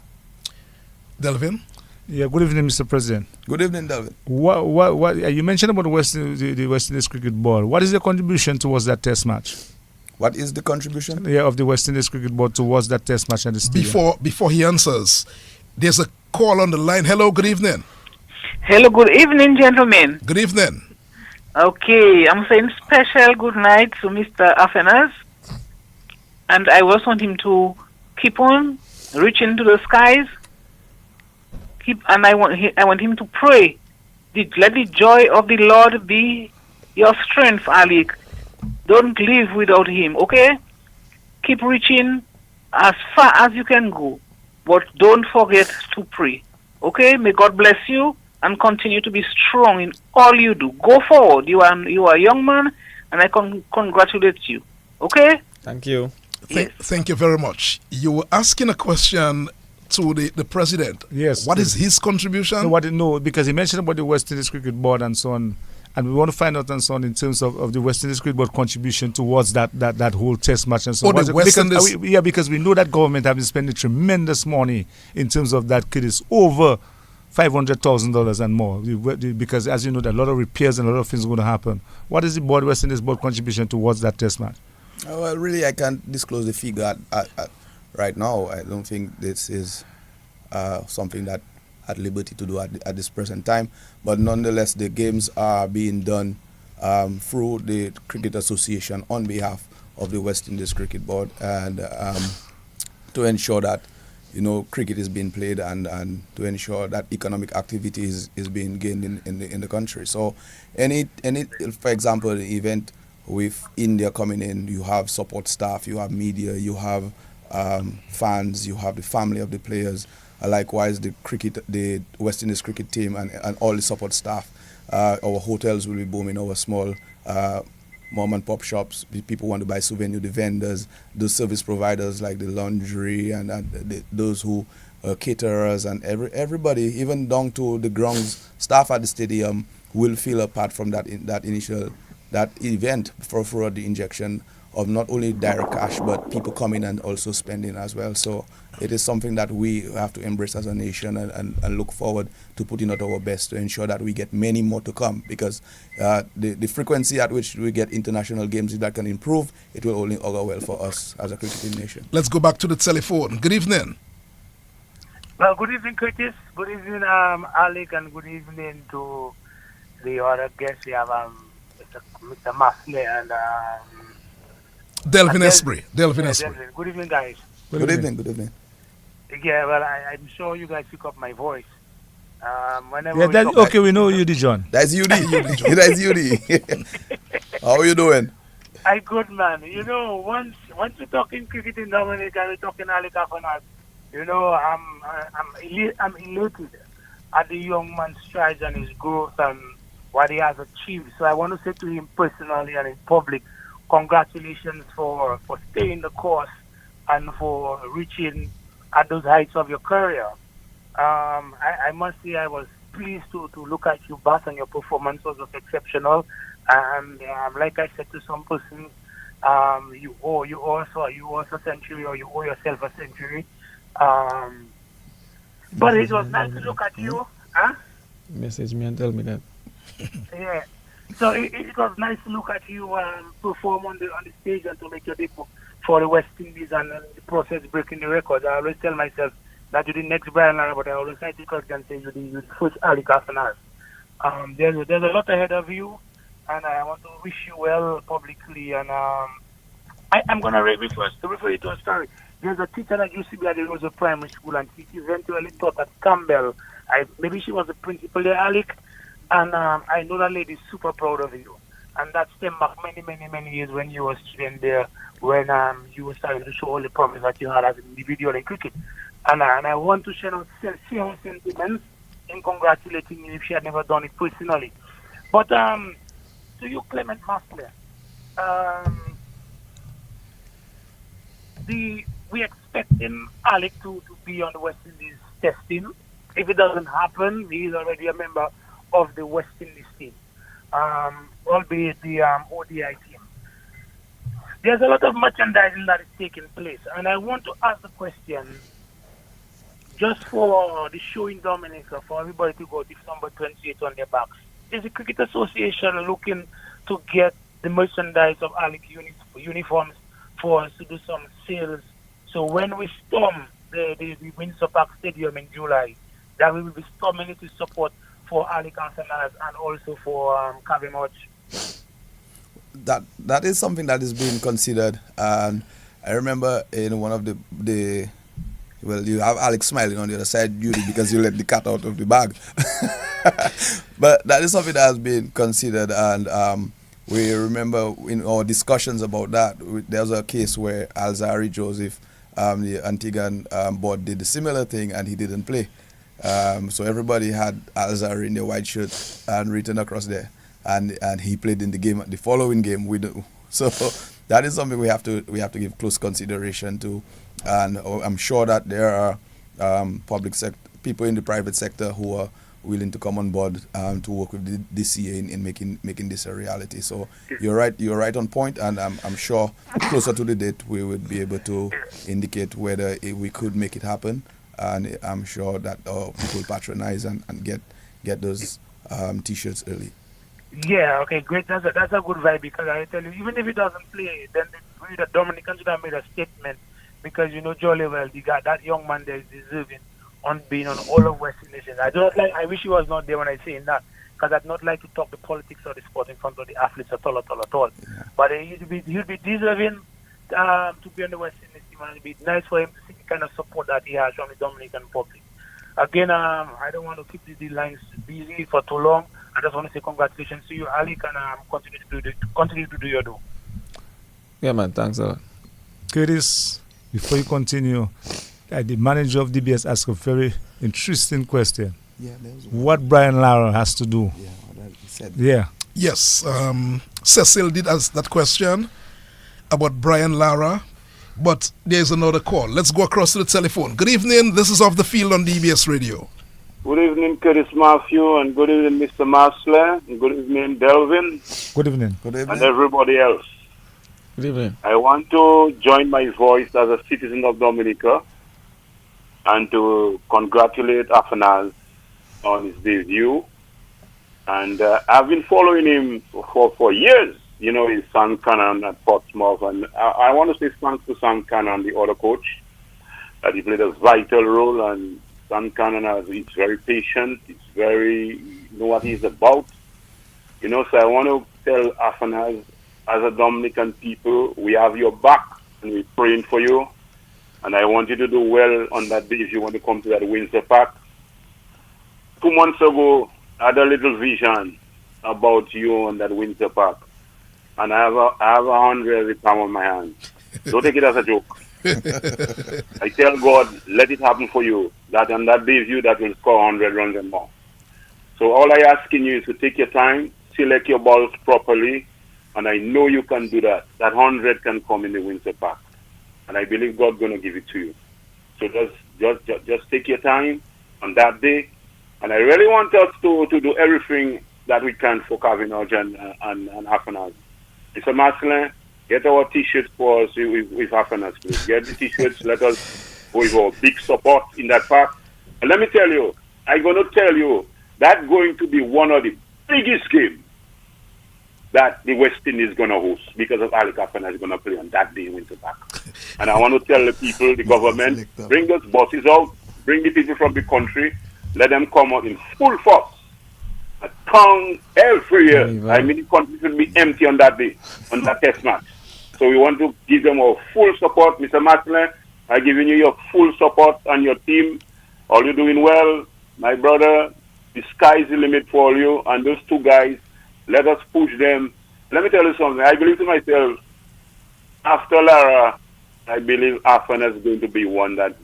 Delvin? Yeah, good evening, Mr. President. Good evening, Delvin. What you mentioned about the West Indies Cricket Board. What is the contribution towards that test match? What is the contribution? Yeah, of the West Indies Cricket Board towards that test match and the stadium? Before he answers, there's a call on the line. Hello, good evening. Hello, good evening, gentlemen. Good evening. Okay, I'm saying special good night to Mr. Athanaze. And I just want him to keep on reaching to the skies. I want him to pray. Let the joy of the Lord be your strength, Alick. Don't live without him, okay? Keep reaching as far as you can go, but don't forget to pray, okay? May God bless you and continue to be strong in all you do. Go forward. You are a young man, and I congratulate you, okay? Thank you. Thank you very much. You were asking a question to the president. Yes. What is his contribution? No, because he mentioned about the West Indies Cricket Board and so on. And we want to find out and so on in terms of the West Indies Cricket Board contribution towards that whole test match and so on. Because we know that government have been spending tremendous money in terms of that kid is over $500,000 and more. Because as you know, there are a lot of repairs and a lot of things going to happen. What is the West Indies Board contribution towards that test match? Well, really, I can't disclose the figure right now. I don't think this is something that at liberty to do at this present time. But nonetheless, the games are being done through the Cricket Association on behalf of the West Indies Cricket Board, and to ensure that cricket is being played, and to ensure that economic activity is being gained in the country. So any for example, an event with India coming in, you have support staff, you have media, you have fans, you have the family of the players, likewise the West Indies cricket team and all the support staff. Our hotels will be booming, our small mom and pop shops, people want to buy souvenir, the vendors, the service providers like the laundry and those who caterers, and everybody, even down to the grounds staff at the stadium, will feel a part from that event for the injection of not only direct cash but people coming and also spending as well. So it is something that we have to embrace as a nation and look forward to putting out our best to ensure that we get many more to come, because the frequency at which we get international games, if that can improve, it will only augur well for us as a cricketing nation. Let's go back to the telephone. Good evening. Well, good evening, Curtis. Good evening, Alick, and good evening to the other guests. We have Mr. Marcellin and Delvin Esprey. Delvin. Good evening, guys. Good evening. Yeah, well, I'm sure you guys pick up my voice. We know you, John. That's UD. That's UD. How are you doing? I'm good, man. Once we're talking cricket in Dominica, we're talking Alick Athanaze. I'm elated at the young man's strides and his growth and what he has achieved. So I want to say to him personally and in public, congratulations for staying the course and for reaching at those heights of your career. I must say I was pleased to look at you back, and your performance was exceptional. And like I said to some persons, you owe us a century, or you owe yourself a century. But it was nice to look at you. Huh? Message me and tell me that. Yeah. So it was nice to look at you perform on the stage and to make your debut for the West Indies, and the process breaking the record. I always tell myself that you're the next Brian Lara, but I always try to correct and say you're the first Alick Athanaze. There's a lot ahead of you, and I want to wish you well publicly. And I'm going to refer you to a story. There's a teacher that used to be at the Rosa Primary School, and she eventually taught at Campbell. Maybe she was the principal there, Alick. And I know that lady is super proud of you. And that stemmed back many years when you were student there, when you were starting to show all the promise that you had as an individual in cricket. And I want to share her sentiments in congratulating you if she had never done it personally. But to you, Clement Marcellin, we expecting Alick to be on the West Indies testing. If it doesn't happen, he is already a member of the West Indies team, albeit the ODI team. There's a lot of merchandising that is taking place, and I want to ask the question, just for the show in Dominica, for everybody to go with number 28 on their backs. Is the Cricket Association looking to get the merchandise of Alick uniforms for us to do some sales? So when we storm the Windsor Park Stadium in July, that we will be storming it to support for Alick Athanaze and also for Clement. That is something that is being considered. And I remember in one of the you have Alick smiling on the other side, Judy, because you let the cat out of the bag. But that is something that has been considered, and we remember in our discussions about that, there was a case where Alzari Joseph, the Antiguan board, did a similar thing, and he didn't play. So everybody had Alzari in their white shirt and written across there, and he played in the game, the following game. So that is something we have to give close consideration to, and I'm sure that there are public sector people in the private sector who are willing to come on board to work with the DCA in making this a reality. So you're right on point, and I'm sure closer to the date we would be able to indicate whether we could make it happen. And I'm sure that people patronize and get those T-shirts early. Yeah, okay, great. That's a good vibe, because I tell you, even if it doesn't play, then the Dominicans should have made a statement, because you know jolly well that young man there is deserving on being on all of West Indies. I wish he was not there when I say that, because I'd not like to talk the politics of the sport in front of the athletes at all. Yeah. But he'd be deserving to be on the West Indies team, and it'd be nice for him to see the kind of support that he has from the Dominican public. Again, I don't want to keep the lines busy for too long. I just want to say congratulations to you, Alick, and continue to do your do. Yeah, man. Thanks a lot. Curtis, before you continue, the manager of DBS asked a very interesting question. Yeah, what Brian Lara has to do? Yeah, what he said. Yeah. Yes, Cecil did ask that question about Brian Lara, but there's another call. Let's go across to the telephone. Good evening. This is Off the Field on DBS Radio. Good evening, Curtis Matthew, and good evening, Mr. Marcellin, and good evening, Delvin. Good evening. Good evening. And everybody else. Good evening. I want to join my voice as a citizen of Dominica and to congratulate Athanaze on his debut. And I've been following him for years. You know, his son Cannon at Portsmouth. And I want to say thanks to Sam Cannon, the other coach, that he played a vital role. And Sam Cannon he's very patient. He's very, know what he's about. You know, so I want to tell Athanaze, as a Dominican people, we have your back and we're praying for you. And I want you to do well on that day if you want to come to that Windsor Park. 2 months ago, I had a little vision about you on that Windsor Park. And I have £100 on my hand. Don't take it as a joke. I tell God, let it happen for you. That on that debut, that will score 100 runs and more. So all I asking you is to take your time, select your balls properly, and I know you can do that. That 100 can come in the Windsor Park. And I believe God's going to give it to you. So just take your time on that day. And I really want us to do everything that we can for Kevin and Athanaze. Mr. Marcellin, get our T-shirts for us with Athanaze, please. Get the T-shirts. Let us go with our big support in that park. And let me tell you, I'm going to tell you, that's going to be one of the biggest games that the West Indies is going to host, because of Alick Athanaze is going to play on that day in Windsor Park. And I want to tell the people, the government, bring those buses out, bring the people from the country, let them come out in full force. A tongue every year. I mean, the country will be empty on that day, on that test match. So we want to give them our full support. Mr. Marcellin, I'm giving you your full support and your team. All you're doing well. My brother, the sky is the limit for all you. And those two guys, let us push them. Let me tell you something. I believe to myself, after Lara, I believe Athanaze is going to be one that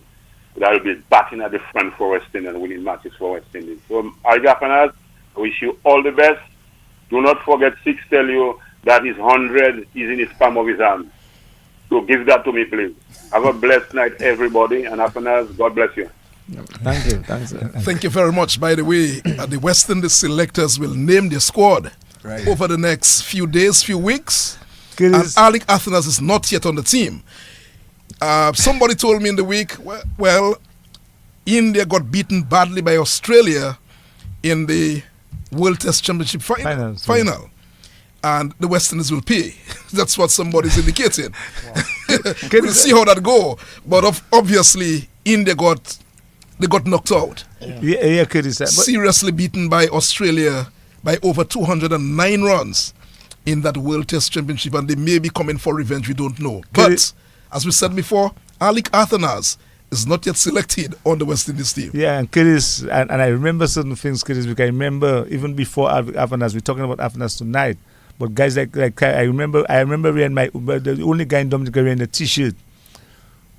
will be batting at the front for West Indies and winning matches for West Indies. So, Alick Athanaze, I wish you all the best. Do not forget, Six tell you that his 100 is in his palm of his hand. So give that to me, please. Have a blessed night, everybody. And Athanaze, God bless you. Thank you. Thanks. Thank you very much. By the way, the West Indies selectors will name their squad over the next few days, few weeks. And Alick Athanaze is not yet on the team. Somebody told me in the week, well, India got beaten badly by Australia in the World Test Championship final. And the West Indies will pay. That's what somebody's indicating. We'll see how that go. But obviously, India got knocked out. Seriously beaten by Australia by over 209 runs in that World Test Championship, and they may be coming for revenge, we don't know. But, as we said before, Alick Athanaze is not yet selected on the West Indies team. Yeah, and Curtis, and I remember certain things, Curtis, because I remember even before Athanaze, we're talking about Athanaze tonight, but guys like I remember wearing the only guy in Dominica wearing a T-shirt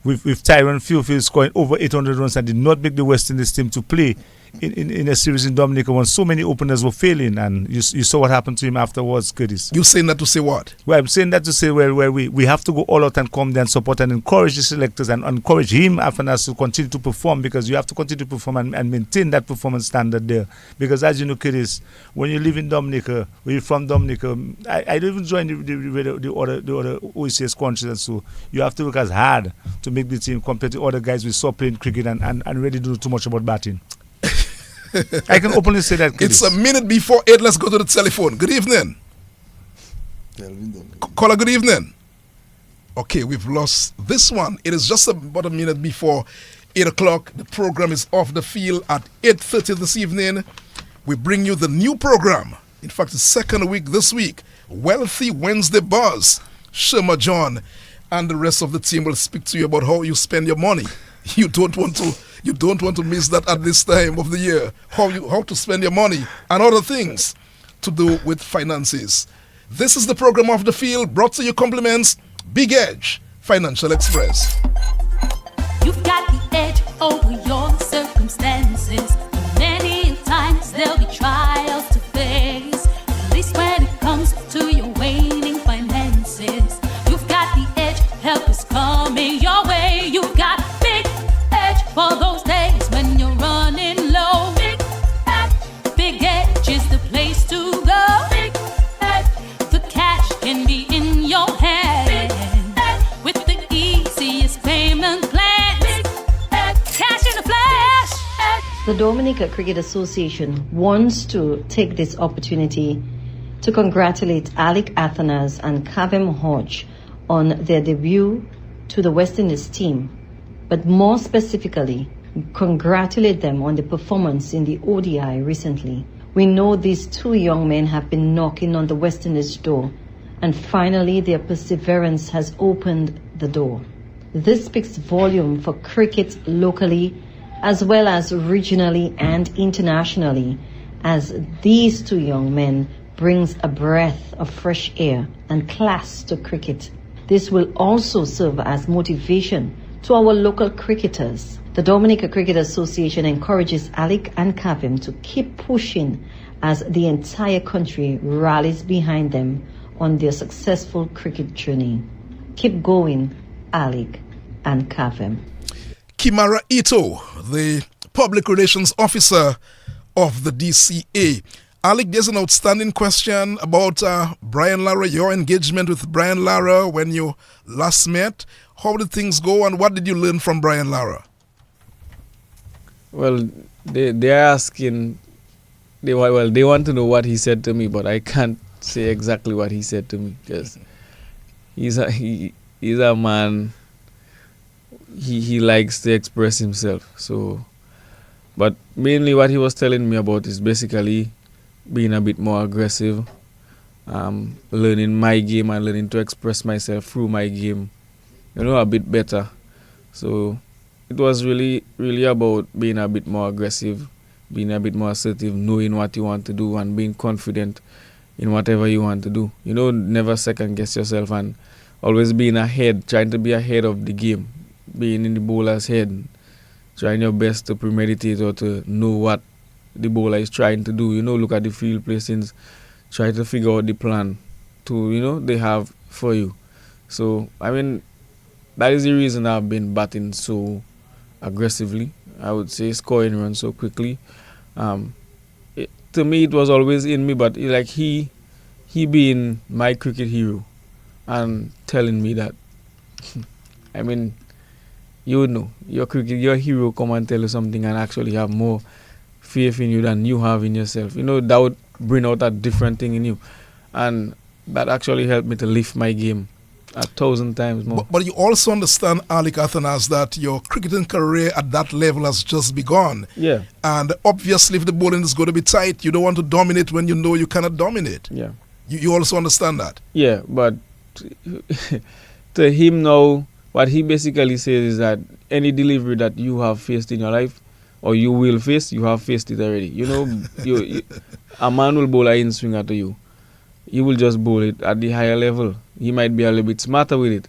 with Tyrone Field scoring over 800 runs and did not make the West Indies team to play in a series in Dominica when so many openers were failing, and you saw what happened to him afterwards, Curtis. You saying that to say what? Well, I'm saying that to say where we have to go all out and come there and support and encourage the selectors and encourage him, Athanaze, to continue to perform, because you have to continue to perform and maintain that performance standard there. Because as you know, Curtis, when you live in Dominica, when you're from Dominica, I don't even join the other OECS countries, and so you have to work as hard to make the team compared to other guys we saw playing cricket and really do too much about batting. I can openly say that. It's a minute before 8. Let's go to the telephone. Good evening. Caller, good evening. Okay, we've lost this one. It is just about a minute before 8 o'clock. The program is Off the Field at 8:30 this evening. We bring you the new program. In fact, the second week this week. Wealthy Wednesday Buzz. Shema John and the rest of the team will speak to you about how you spend your money. You don't want to miss that at this time of the year. How to spend your money and other things to do with finances. This is the program Off the Field, brought to you compliments Big Edge Financial Express. You've got the edge over your circumstances. Many times there'll be trials to face. At least when it comes to your waning finances, you've got the edge. Help is coming your way. You've got big edge for those days when you're running low. Big edge is the place to go. Big edge, the cash can be in your hand with the easiest payment plan. Big edge, cash in a flash. The Dominica Cricket Association wants to take this opportunity to congratulate Alick Athanaze and Clement Hodge on their debut to the West Indies team, but more specifically, congratulate them on the performance in the ODI recently. We know these two young men have been knocking on the West Indies door, and finally their perseverance has opened the door. This speaks volume for cricket locally as well as regionally and internationally, as these two young men brings a breath of fresh air and class to cricket. This will also serve as motivation to our local cricketers. The Dominica Cricket Association encourages Alick and Clement to keep pushing as the entire country rallies behind them on their successful cricket journey. Keep going, Alick and Clement. Kimara Ito, the Public Relations Officer of the DCA. Alick, there's an outstanding question about Brian Lara, your engagement with Brian Lara when you last met. How did things go and what did you learn from Brian Lara? Well, they're asking, they want to know what he said to me, but I can't say exactly what he said to me because he's a man, he likes to express himself. So, but mainly what he was telling me about is basically being a bit more aggressive, learning my game and learning to express myself through my game, a bit better. So it was really, really about being a bit more aggressive, being a bit more assertive, knowing what you want to do and being confident in whatever you want to do. Never second guess yourself and always being ahead, trying to be ahead of the game, being in the bowler's head, trying your best to premeditate or to know what the bowler is trying to do. Look at the field placings, try to figure out the plan to, they have for you. So, that is the reason I've been batting so aggressively, I would say, scoring runs so quickly. To me, it was always in me, but he being my cricket hero and telling me that, your hero come and tell you something and actually have more faith in you than you have in yourself. That would bring out a different thing in you. And that actually helped me to lift my game 1,000 times more. But you also understand, Alick Athanaze, that your cricketing career at that level has just begun. Yeah. And obviously, if the bowling is going to be tight, you don't want to dominate when you know you cannot dominate. Yeah. You also understand that? Yeah, but to him now, what he basically says is that any delivery that you have faced in your life, or you will face, you have faced it already. A man will bowl an in swinger to you. He will just bowl it at the higher level. He might be a little bit smarter with it,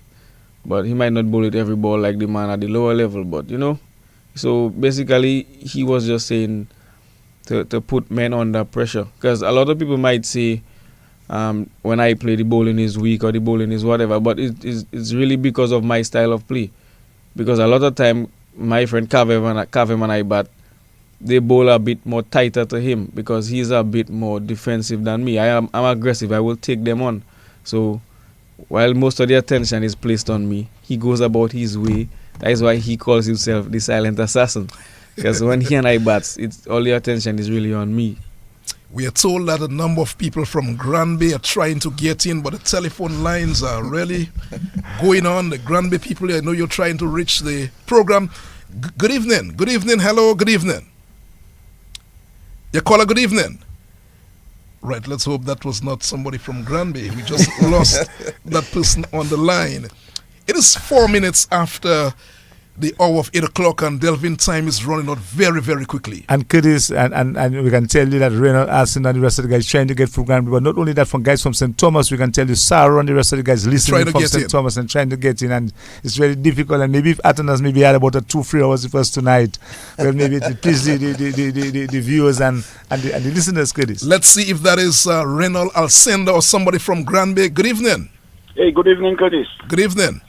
but he might not bowl it every ball like the man at the lower level. But so basically he was just saying to put men under pressure, because a lot of people might say when I play the bowling is weak or the bowling is whatever, but it's really because of my style of play. Because a lot of time my friend Clement and I bat, they bowl a bit more tighter to him because he's a bit more defensive than me. I'm aggressive. I will take them on. So while most of the attention is placed on me, he goes about his way. That is why he calls himself the silent assassin. Because when he and I bat, all the attention is really on me. We are told that a number of people from Granby are trying to get in, but the telephone lines are really going on. The Granby people, I know you're trying to reach the program. Good evening. Good evening. Hello. Good evening. Your caller, good evening. Right, let's hope that was not somebody from Granby. We just lost that person on the line. It is 4 minutes after the hour of 8 o'clock, and Delvin time is running out very, very quickly. And Curtis, and we can tell you that Reynald Arson and the rest of the guys trying to get through Granby, but not only that, from guys from St. Thomas, we can tell you Sarah and the rest of the guys listening from St. Thomas and trying to get in, and it's very difficult. And maybe if Athanaze maybe had about 2-3 hours with us tonight, well, maybe it please the viewers and the listeners, Curtis. Let's see if that is Reynald Alcenda or somebody from Granby. Good evening. Hey, good evening, Curtis. Good evening.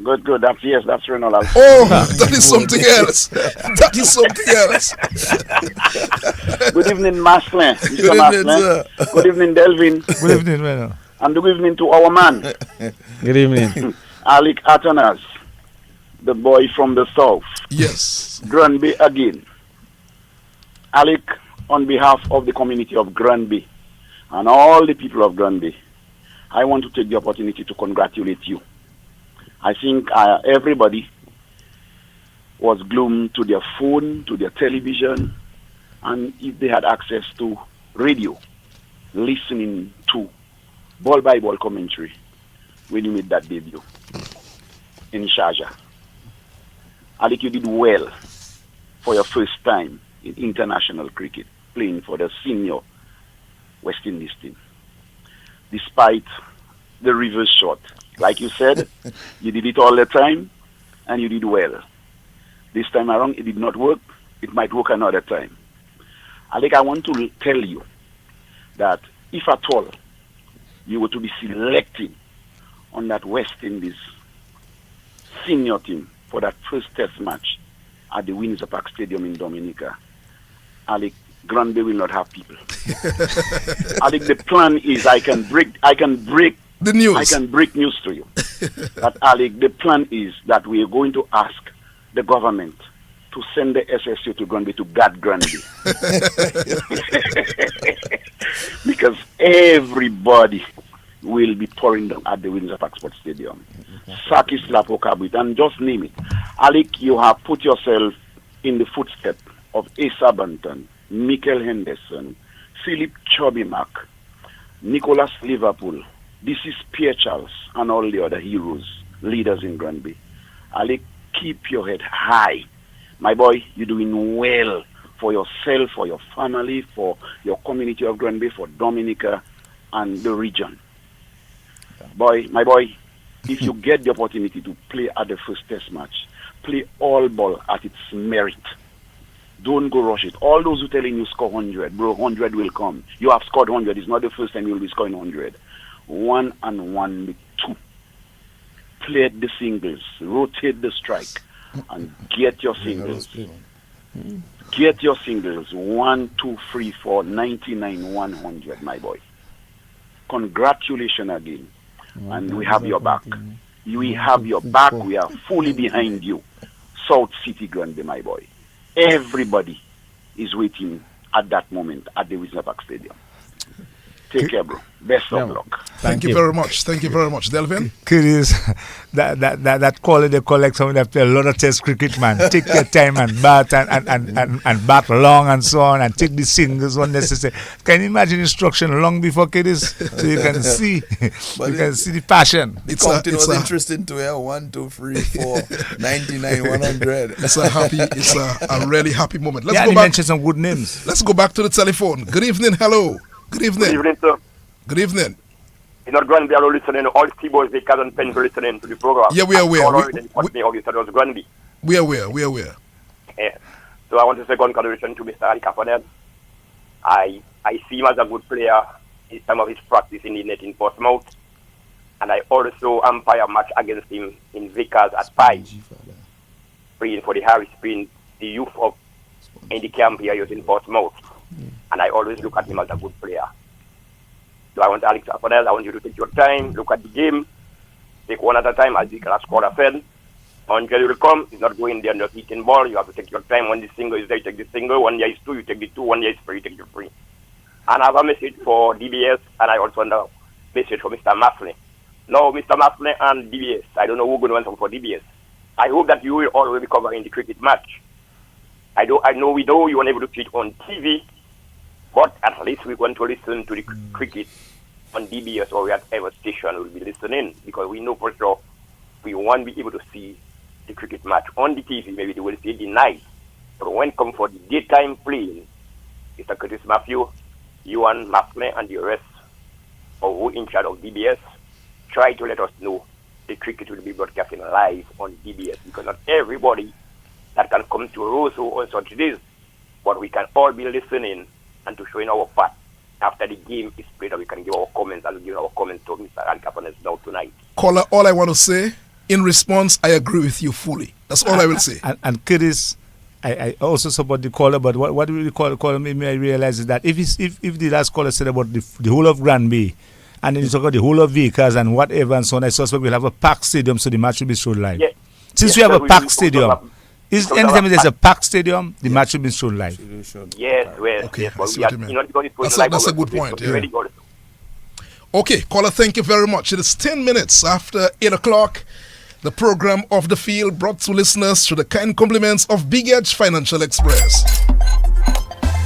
Good. That's Reynald. Oh, that is something else. That is something else. Good evening, Marcellin. Mr. Marcellin. Good evening, Delvin. Good evening, Reynald. And good evening to our man. Good evening. Alick Athanaze, the boy from the south. Yes. Granby again. Alick, on behalf of the community of Granby and all the people of Granby, I want to take the opportunity to congratulate you. I think everybody was glued to their phone, to their television, and if they had access to radio, listening to ball-by-ball commentary when you made that debut in Sharjah. Alick, you did well for your first time in international cricket, playing for the senior West Indies team. Despite the reverse shot, like you said, you did it all the time, and you did well. This time around, it did not work. It might work another time. Alick, I want to tell you that if at all you were to be selected on that West Indies senior team for that first test match at the Windsor Park Stadium in Dominica, Alick, Granby will not have people. Alick, the plan is I can break the news. I can break news to you. But Alick, the plan is that we are going to ask the government to send the SSU to Granby to guard Granby. Because everybody will be pouring down at the Windsor Park Sports Stadium. Saki Slapo Kabit, and just name it. Alick, you have put yourself in the footsteps of Asa Banton, Michael Henderson, Philip Chobimac, Nicholas Liverpool. This is Pierre Charles and all the other heroes, leaders in Granby. Alick, keep your head high. My boy, you're doing well for yourself, for your family, for your community of Granby, for Dominica and the region. My boy, if you get the opportunity to play at the first test match, play all ball at its merit. Don't go rush it. All those who telling you score 100, bro, 100 will come. You have scored 100. It's not the first time you'll be scoring 100. 1-on-1 with 2. Play the singles, rotate the strike, and get your singles. Get your singles. 1, 2, 3, 4, 99, 100, my boy. Congratulations again. And we have your back. We have your back. We are fully behind you. South City Granby, my boy. Everybody is waiting at that moment at the Windsor Park Stadium. Take care, bro. Best of luck. Thank you very much. Thank you very much, Delvin. Curious, that call they collect someone that play a lot of test cricket, man. Take your time and bat and bat long and so on, and take the singles when necessary. Can you imagine instruction long before Curious, so you can see, see the passion. The counting was interesting to hear. 1, 2, 3, 4, 99, 100. It's a really happy moment. Let's go back. Mention some good names. Let's go back to the telephone. Good evening. Hello. Good evening. Good evening, sir. Good evening. You know, Granby are listening. All T-boys, they can't pen listening to the program. Yeah, we are aware. We are aware. Yeah. So I want to say congratulations to Mr. Alick Athanaze. I see him as a good player in some of his practice in the net in Portsmouth. And I also umpire a match against him in Vickers at Pi. Playing for the Harris, playing the youth of in the camp here in Portsmouth. And I always look at him as a good player. So I want Alick Athanaze, I want you to take your time, look at the game, take one at a time as you can score a fan. 100 will come, it's not going there, not hitting ball, you have to take your time. When the single is there, you take the single, when there is 2, you take the 2, when there is 3, you take the 3. And I have a message for DBS, and I also have a message for Mr. Marcellin. No, Mr. Marcellin and DBS, I don't know who's going to answer for DBS. I hope that you will all be covering the cricket match. I know we know you weren't able to see it on TV, but at least we're going to listen to the cricket on DBS or whatever station will be listening, because we know for sure we won't be able to see the cricket match on the TV. Maybe they will see it the night. But when it comes for the daytime playing, Mr. Curtis Matthew, you and Marcellin and the rest of who in charge of DBS, try to let us know the cricket will be broadcasting live on DBS, because not everybody that can come to Roseau on such days, but we can all be listening and to showing our part. After the game is played, we can give our comments and give our comments to Mr. Alick Athanaze now tonight. Caller, all I want to say, in response, I agree with you fully. That's all I will say. And Curtis, I also support the caller, but what do we call made me realize is that if the last caller said about the whole of Grand Bay, and then you talk about the whole of vehicles and whatever and so on, I suspect we'll have a packed stadium, so the match will be shown live. Yeah. Since we have a packed stadium, anytime there's a packed stadium, the match will be shown live. Yes, well, okay, yes, I see what you mean. That's a good point. Yeah. Okay, caller, thank you very much. It is 10 minutes after 8 o'clock. The program Off the Field brought to listeners through the kind compliments of Big Edge Financial Express.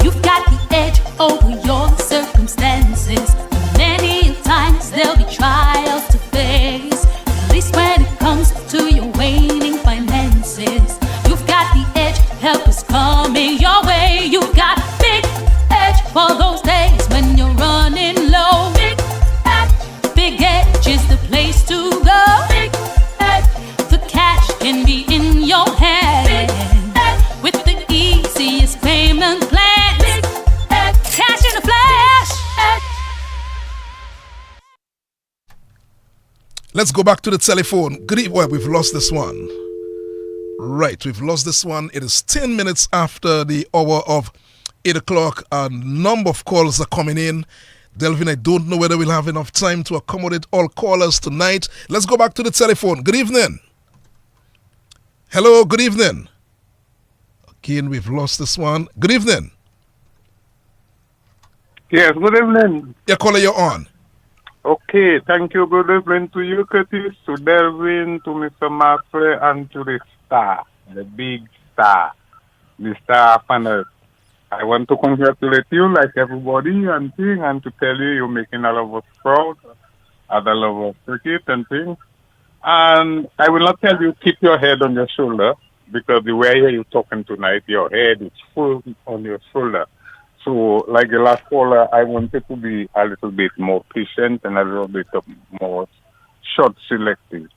You've got the edge over your circumstances. Many times there'll be trials to face. At least when it comes to your waning finances, you've got the edge. Help is coming your way. You've got Big Edge for those days when you're running low. Big Edge is the place to go. Big Edge, the cash can be in your hand with the easiest payment plan. Big Edge, cash in a flash. Let's go back to the telephone. Well, we've lost this one. Right, we've lost this one. It is 10 minutes after the hour of 8 o'clock. A number of calls are coming in. Delvin, I don't know whether we'll have enough time to accommodate all callers tonight. Let's go back to the telephone. Good evening. Hello, good evening. Again, we've lost this one. Good evening. Yes, good evening. Yeah, caller, you're on. Okay, thank you. Good evening to you, Curtis, to Delvin, to Mr. Marcellin, and to the star, the big star, Mr. Athanaze. I want to congratulate you like everybody and thing, and to tell you you're making a lot of us proud at the level of cricket and things. And I will not tell you keep your head on your shoulder, because the way you're talking tonight, your head is full on your shoulder. So, like the last caller, I wanted to be a little bit more patient and a little bit more short selective.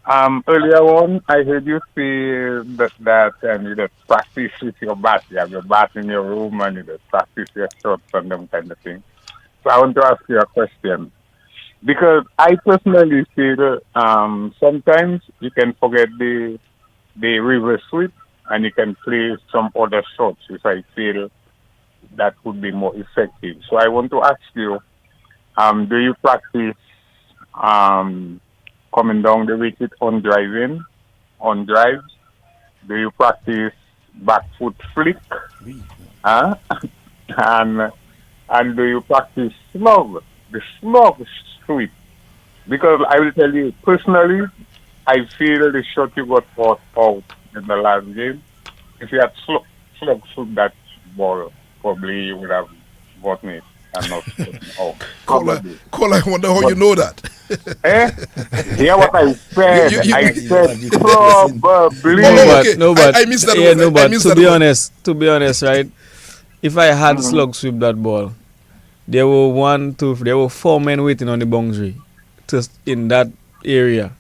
Earlier on, I heard you say that you just practice with your bat. You have your bat in your room and you just practice your shots and them kind of thing. So I want to ask you a question. Because I personally feel sometimes you can forget the reverse sweep and you can play some other shots which I feel that would be more effective. So I want to ask you, do you practice coming down the wicket on driving, on drives? Do you practice back foot flick? And do you practice slug, the slug sweep? Because I will tell you, personally, I feel the shot you got out in the last game, if you had slug sweep that ball, probably you would have gotten it and not out. Caller, I wonder how you know that. Hear what I said? I said probably. No, but I missed that. Yeah, no, but to be honest, right? If I had slug sweep that ball, there were 4 men waiting on the boundary, just in that area.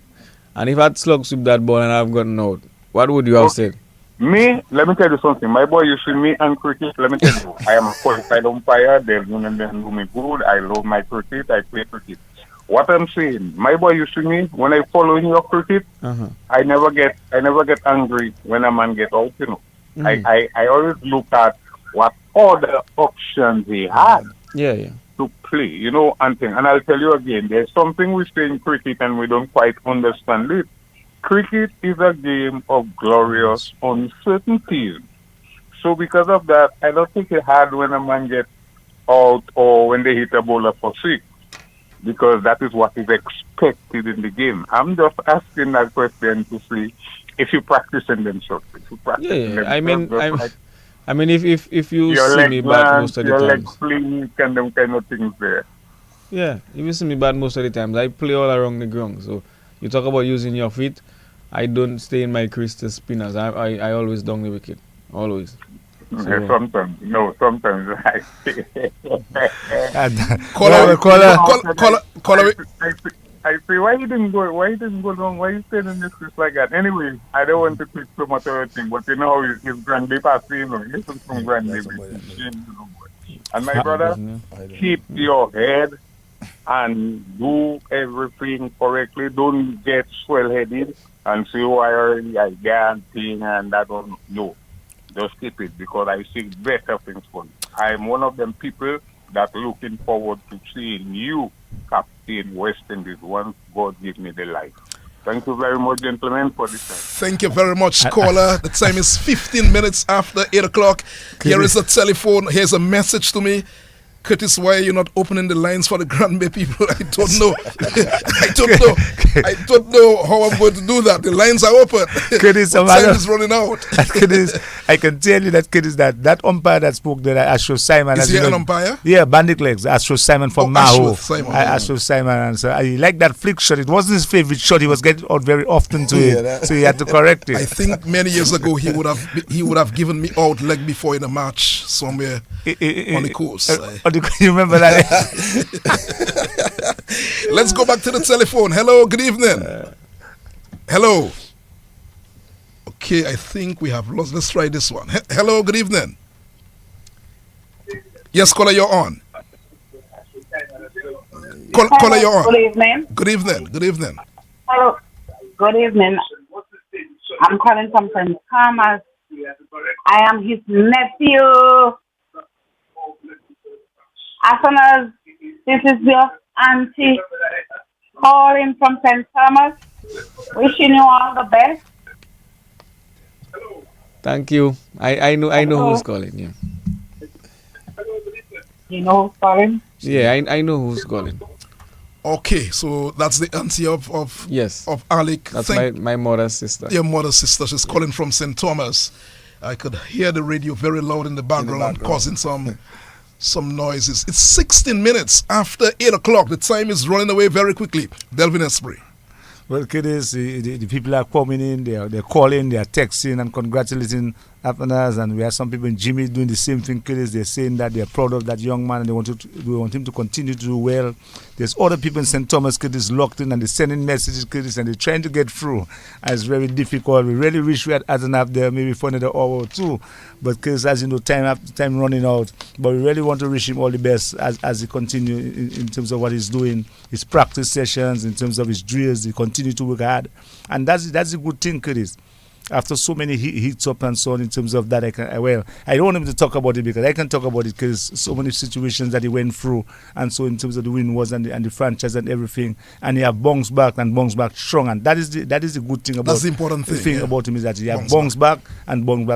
And if I had slug sweep that ball and I've gotten out, what would you have said? Me, let me tell you something. My boy, you see me and cricket, let me tell you, I am a qualified umpire. They're doing me good. I love my cricket. I play cricket. What I'm saying, my boy, you see me, when I follow in your cricket, I never get angry when a man get out, you know. I always look at what other options he had to play, you know, and I'll tell you again, there's something we say in cricket and we don't quite understand it. Cricket is a game of glorious uncertainties. So because of that, I don't think it's hard when a man gets out or when they hit a bowler for 6, because that is what is expected in the game. I'm just asking that question to see if you practice in them shots. If you practice in them I mean, shots, I mean, if you your see leg me bad most of the your leg times. flings and them kind of things there. Yeah, if you see me bad most of the times, I play all around the ground. So you talk about using your feet. I don't stay in my crease to spinners. I always down the wicket. Always. So, Sometimes, no, sometimes I I say, why you didn't go long? Why you staying in this crease like that? Anyway, I don't want to click so much of everything, but you know how his grandbaby passed, you know. Listen from grandbaby. And my brother, keep your head and do everything correctly. Don't get swell-headed and say, oh, I can't think and that one. No, just keep it because I see better things for you. I'm one of them people that looking forward to seeing you captain West Indies once God give me the life. Thank you very much, gentlemen, for this time. Thank you very much, caller. The time is 15 minutes after 8 o'clock. Here is a telephone. Here's a message to me. Curtis, why are you not opening the lines for the Granby people? I don't know. I don't know how I'm going to do that. The lines are open. Curtis, time is running out. Curtis, I can tell you that Curtis, that umpire that spoke there, Astro Simon. Is he an umpire? Yeah, Bandit Legs, Astro Simon from Maho. Astro Simon. And so I like that flick shot. It wasn't his favorite shot. He was getting out very often to it, so he had to correct it. I think many years ago he would have given me out leg before in a match somewhere on the course. You remember that? Let's go back to the telephone. Hello, good evening. Hello. Okay, I think we have lost. Let's try this one. Hello, good evening. Yes, caller, you're on. Caller, you're on. Good evening. Good evening. Good evening. Hello. Good evening. I'm calling from St. Thomas. I am his nephew. Athanaze, this is your auntie calling from St. Thomas. Wishing you all the best. thank you. I know who's calling. Yeah. You know who's calling? Yeah, I know who's calling. Okay, so that's the auntie of yes of Alick. That's my mother's sister. Your mother's sister. She's calling from St. Thomas. I could hear the radio very loud in the background. Causing some noises. It's 16 minutes after 8 o'clock. The time is running away very quickly. Delvin Esprit. Well, kiddies, the people are coming in, they're calling, they're texting and congratulating Athanaze, and we have some people in Jimmy doing the same thing, kiddies. They're saying that they're proud of that young man and they want him to continue to do well. There's other people in St. Thomas, kiddies, locked in and they're sending messages, kiddies, and they're trying to get through. And it's very difficult. We really wish we had Athanaze there maybe for another hour or two. But kiddies, as you know, time running out. But we really want to wish him all the best as he continues in terms of what he's doing, his practice sessions, in terms of his drills. He continue to work hard. And that's a good thing, kiddies. After so many hits up and so on, in terms of that, I don't want him to talk about it because I can talk about it because so many situations that he went through, and so in terms of the win was and the franchise and everything, and he have bounced back strong, and that is the good thing about. That's the important thing about him is that he have bounced back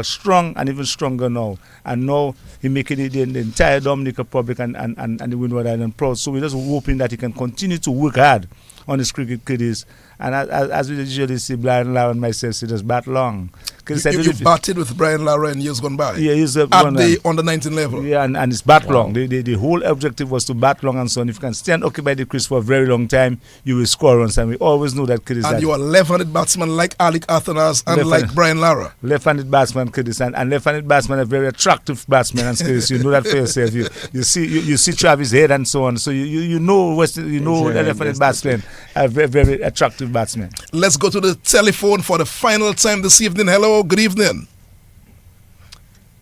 strong and even stronger now, and now he making it in the entire Dominica Republic and the Windward Island proud. So we're just hoping that he can continue to work hard on his cricket kiddies. And as we usually see, Brian Lara and myself, he just bat long. You batted with Brian Lara in years gone by? Yeah, he's at the under-19 level? Yeah, and it's bat long. The whole objective was to bat long and so on. If you can stand occupied the crease for a very long time, you will score runs. And we always know that kiddies. And you are left-handed batsman like Alick Athanaze and like Brian Lara. Left-handed batsman, kiddies. And left-handed batsman are very attractive batsmen and kiddies. You know that for yourself. You see Travis Head and so on. So you know the left-handed batsmen are very, very attractive batsmen. Let's go to the telephone for the final time this evening. Hello, good evening.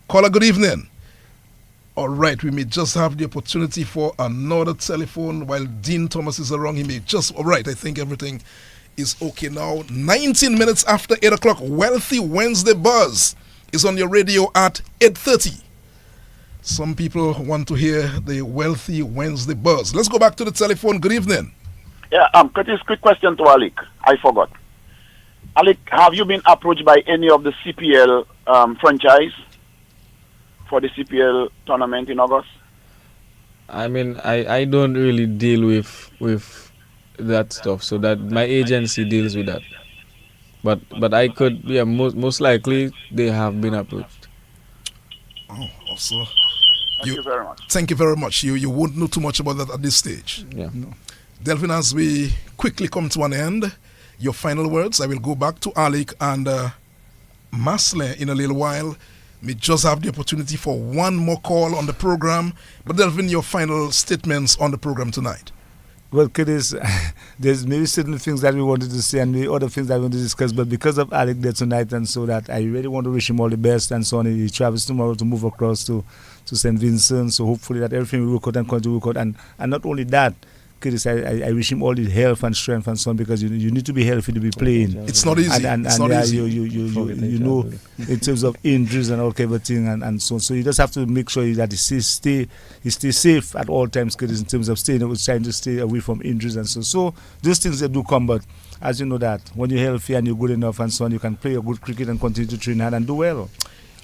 Caller, good evening. All right, we may just have the opportunity for another telephone while Dean Thomas is around. He may just, all right, I think everything is okay now. 19 minutes after 8 o'clock, Wealthy Wednesday Buzz is on your radio at 8:30. Some people want to hear the Wealthy Wednesday Buzz. Let's go back to the telephone. Good evening. Yeah, Curtis, quick question to Alick. I forgot. Alick, have you been approached by any of the CPL franchise for the CPL tournament in August? I mean, I don't really deal with that stuff, so that my agency deals with that. But I could, yeah, most likely they have been approached. Oh, also, Thank you very much. thank you very much. You won't know too much about that at this stage. Yeah. No. Delvin, as we quickly come to an end, your final words. I will go back to Alick and Marcellin in a little while. We just have the opportunity for one more call on the program. But Delvin, your final statements on the program tonight. Well, Curtis, there's maybe certain things that we wanted to say and maybe other things that we want to discuss, but because of Alick there tonight and so that I really want to wish him all the best and so on. He travels tomorrow to move across to St. Vincent, so hopefully that everything will work out and continue to work out. And not only that, Curtis, I wish him all the health and strength and so on, because you need to be healthy to be playing. It's not easy. And it's not yeah, easy. You know, in terms of injuries and all kind of thing and so on. So you just have to make sure that he stays safe at all times, Curtis, in terms of trying to stay away from injuries and so on. So those things they do come, but as you know that when you're healthy and you're good enough and so on, you can play a good cricket and continue to train hard and do well.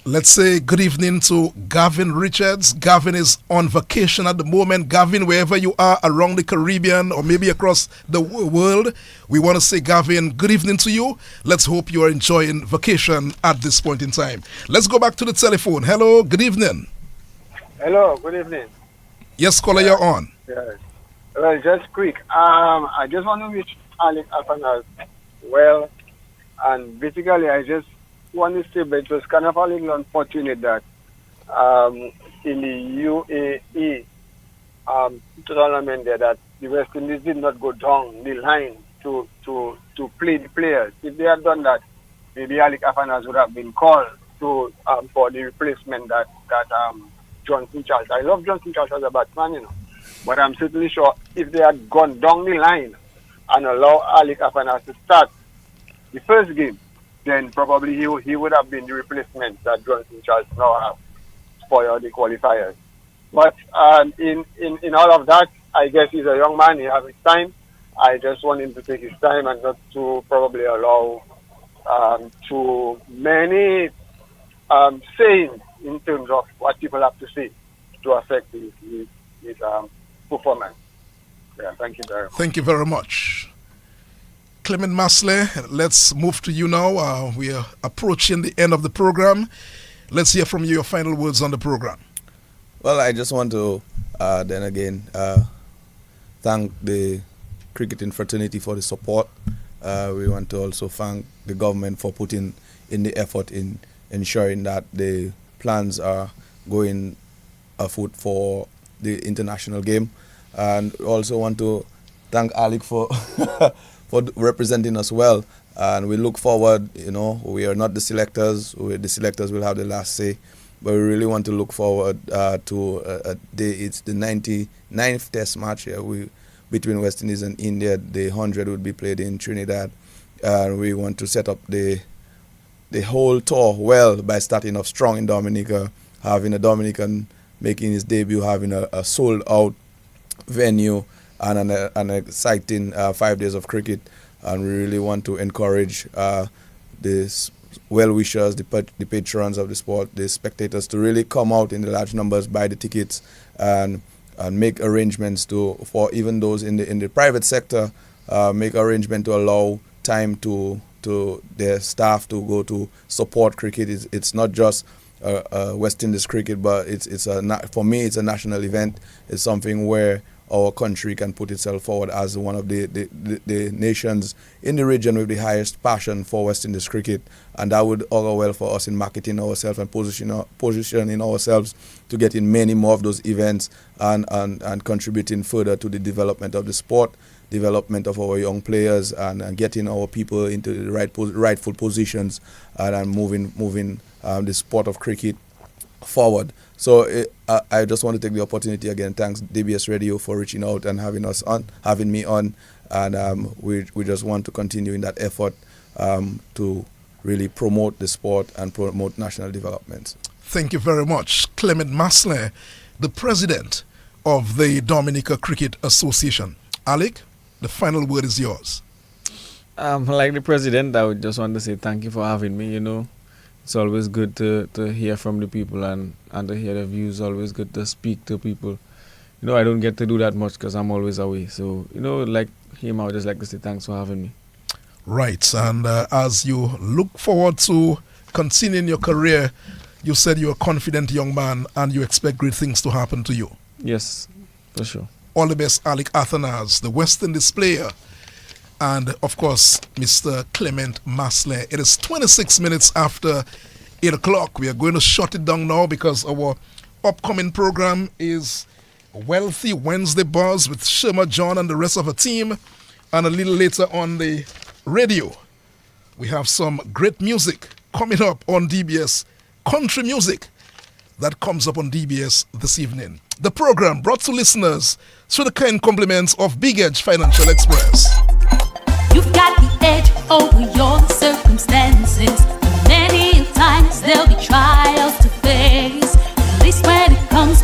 Let's say good evening to Gavin Richards. Gavin is on vacation at the moment. Gavin, wherever you are around the Caribbean or maybe across the world, we want to say, Gavin, good evening to you. Let's hope you are enjoying vacation at this point in time. Let's go back to the telephone. Hello, good evening. Hello, good evening. Yes, caller, you're on. Yes. Well, just quick. I just want to wish Alick Athanaze well, and basically I just want to say, but it was kind of a little unfortunate that in the UAE tournament there, that the West Indies did not go down the line to play the players. If they had done that, maybe Alick Athanaze would have been called to for the replacement that Johnson Charles. I love Johnson Charles as a batsman, you know, but I'm certainly sure if they had gone down the line and allowed Alick Athanaze to start the first game, then probably he would have been the replacement that Johnson Charles now have for the qualifiers. But in all of that, I guess he's a young man, he has his time. I just want him to take his time and not to probably allow too many sayings in terms of what people have to say to affect his performance. Yeah, thank you very much. Thank you very much. Clement Marcellin, let's move to you now. We are approaching the end of the program. Let's hear from you your final words on the program. Well, I just want to then again thank the cricketing fraternity for the support. We want to also thank the government for putting in the effort in ensuring that the plans are going afoot for the international game. And also want to thank Alick for for representing us well, and we look forward. You know, we are not the selectors. The selectors will have the last say, but we really want to look forward to it's the 99th Test match between West Indies and India. The 100 would be played in Trinidad, and we want to set up the whole tour well by starting off strong in Dominica, having a Dominican making his debut, having a sold out venue and an exciting 5 days of cricket. And we really want to encourage the well-wishers, the patrons of the sport, the spectators to really come out in the large numbers, buy the tickets, and make arrangements for even those in the private sector, make arrangement to allow time to their staff to go to support cricket. It's not just West Indies cricket, but for me it's a national event. It's something where our country can put itself forward as one of the nations in the region with the highest passion for West Indies cricket, and that would augur well for us in marketing ourselves and positioning ourselves to get in many more of those events and contributing further to the development of the sport, development of our young players, and getting our people into the rightful positions and moving the sport of cricket forward. So I just want to take the opportunity again. Thanks DBS Radio for reaching out and having me on, and we just want to continue in that effort to really promote the sport and promote national development. Thank you very much, Clement Marcellin, the president of the Dominica Cricket Association. Alick, the final word is yours. Like the president, I would just want to say thank you for having me. You know, it's always good to hear from the people and to hear their views. Always good to speak to people. You know, I don't get to do that much because I'm always away. So, you know, like him, I would just like to say thanks for having me. Right, and as you look forward to continuing your career, you said you're a confident young man and you expect great things to happen to you. Yes, for sure. All the best, Alick Athanaze, the West Indies player, and of course, Mr. Clement Marcellin. It is 26 minutes after 8 o'clock. We are going to shut it down now because our upcoming program is Wealthy Wednesday Buzz with Sherma John and the rest of the team. And a little later on the radio, we have some great music coming up on DBS, country music that comes up on DBS this evening. The program brought to listeners through the kind compliments of Big Edge Financial Express. You've got the edge over your circumstances. Many times there'll be trials to face. At least when it comes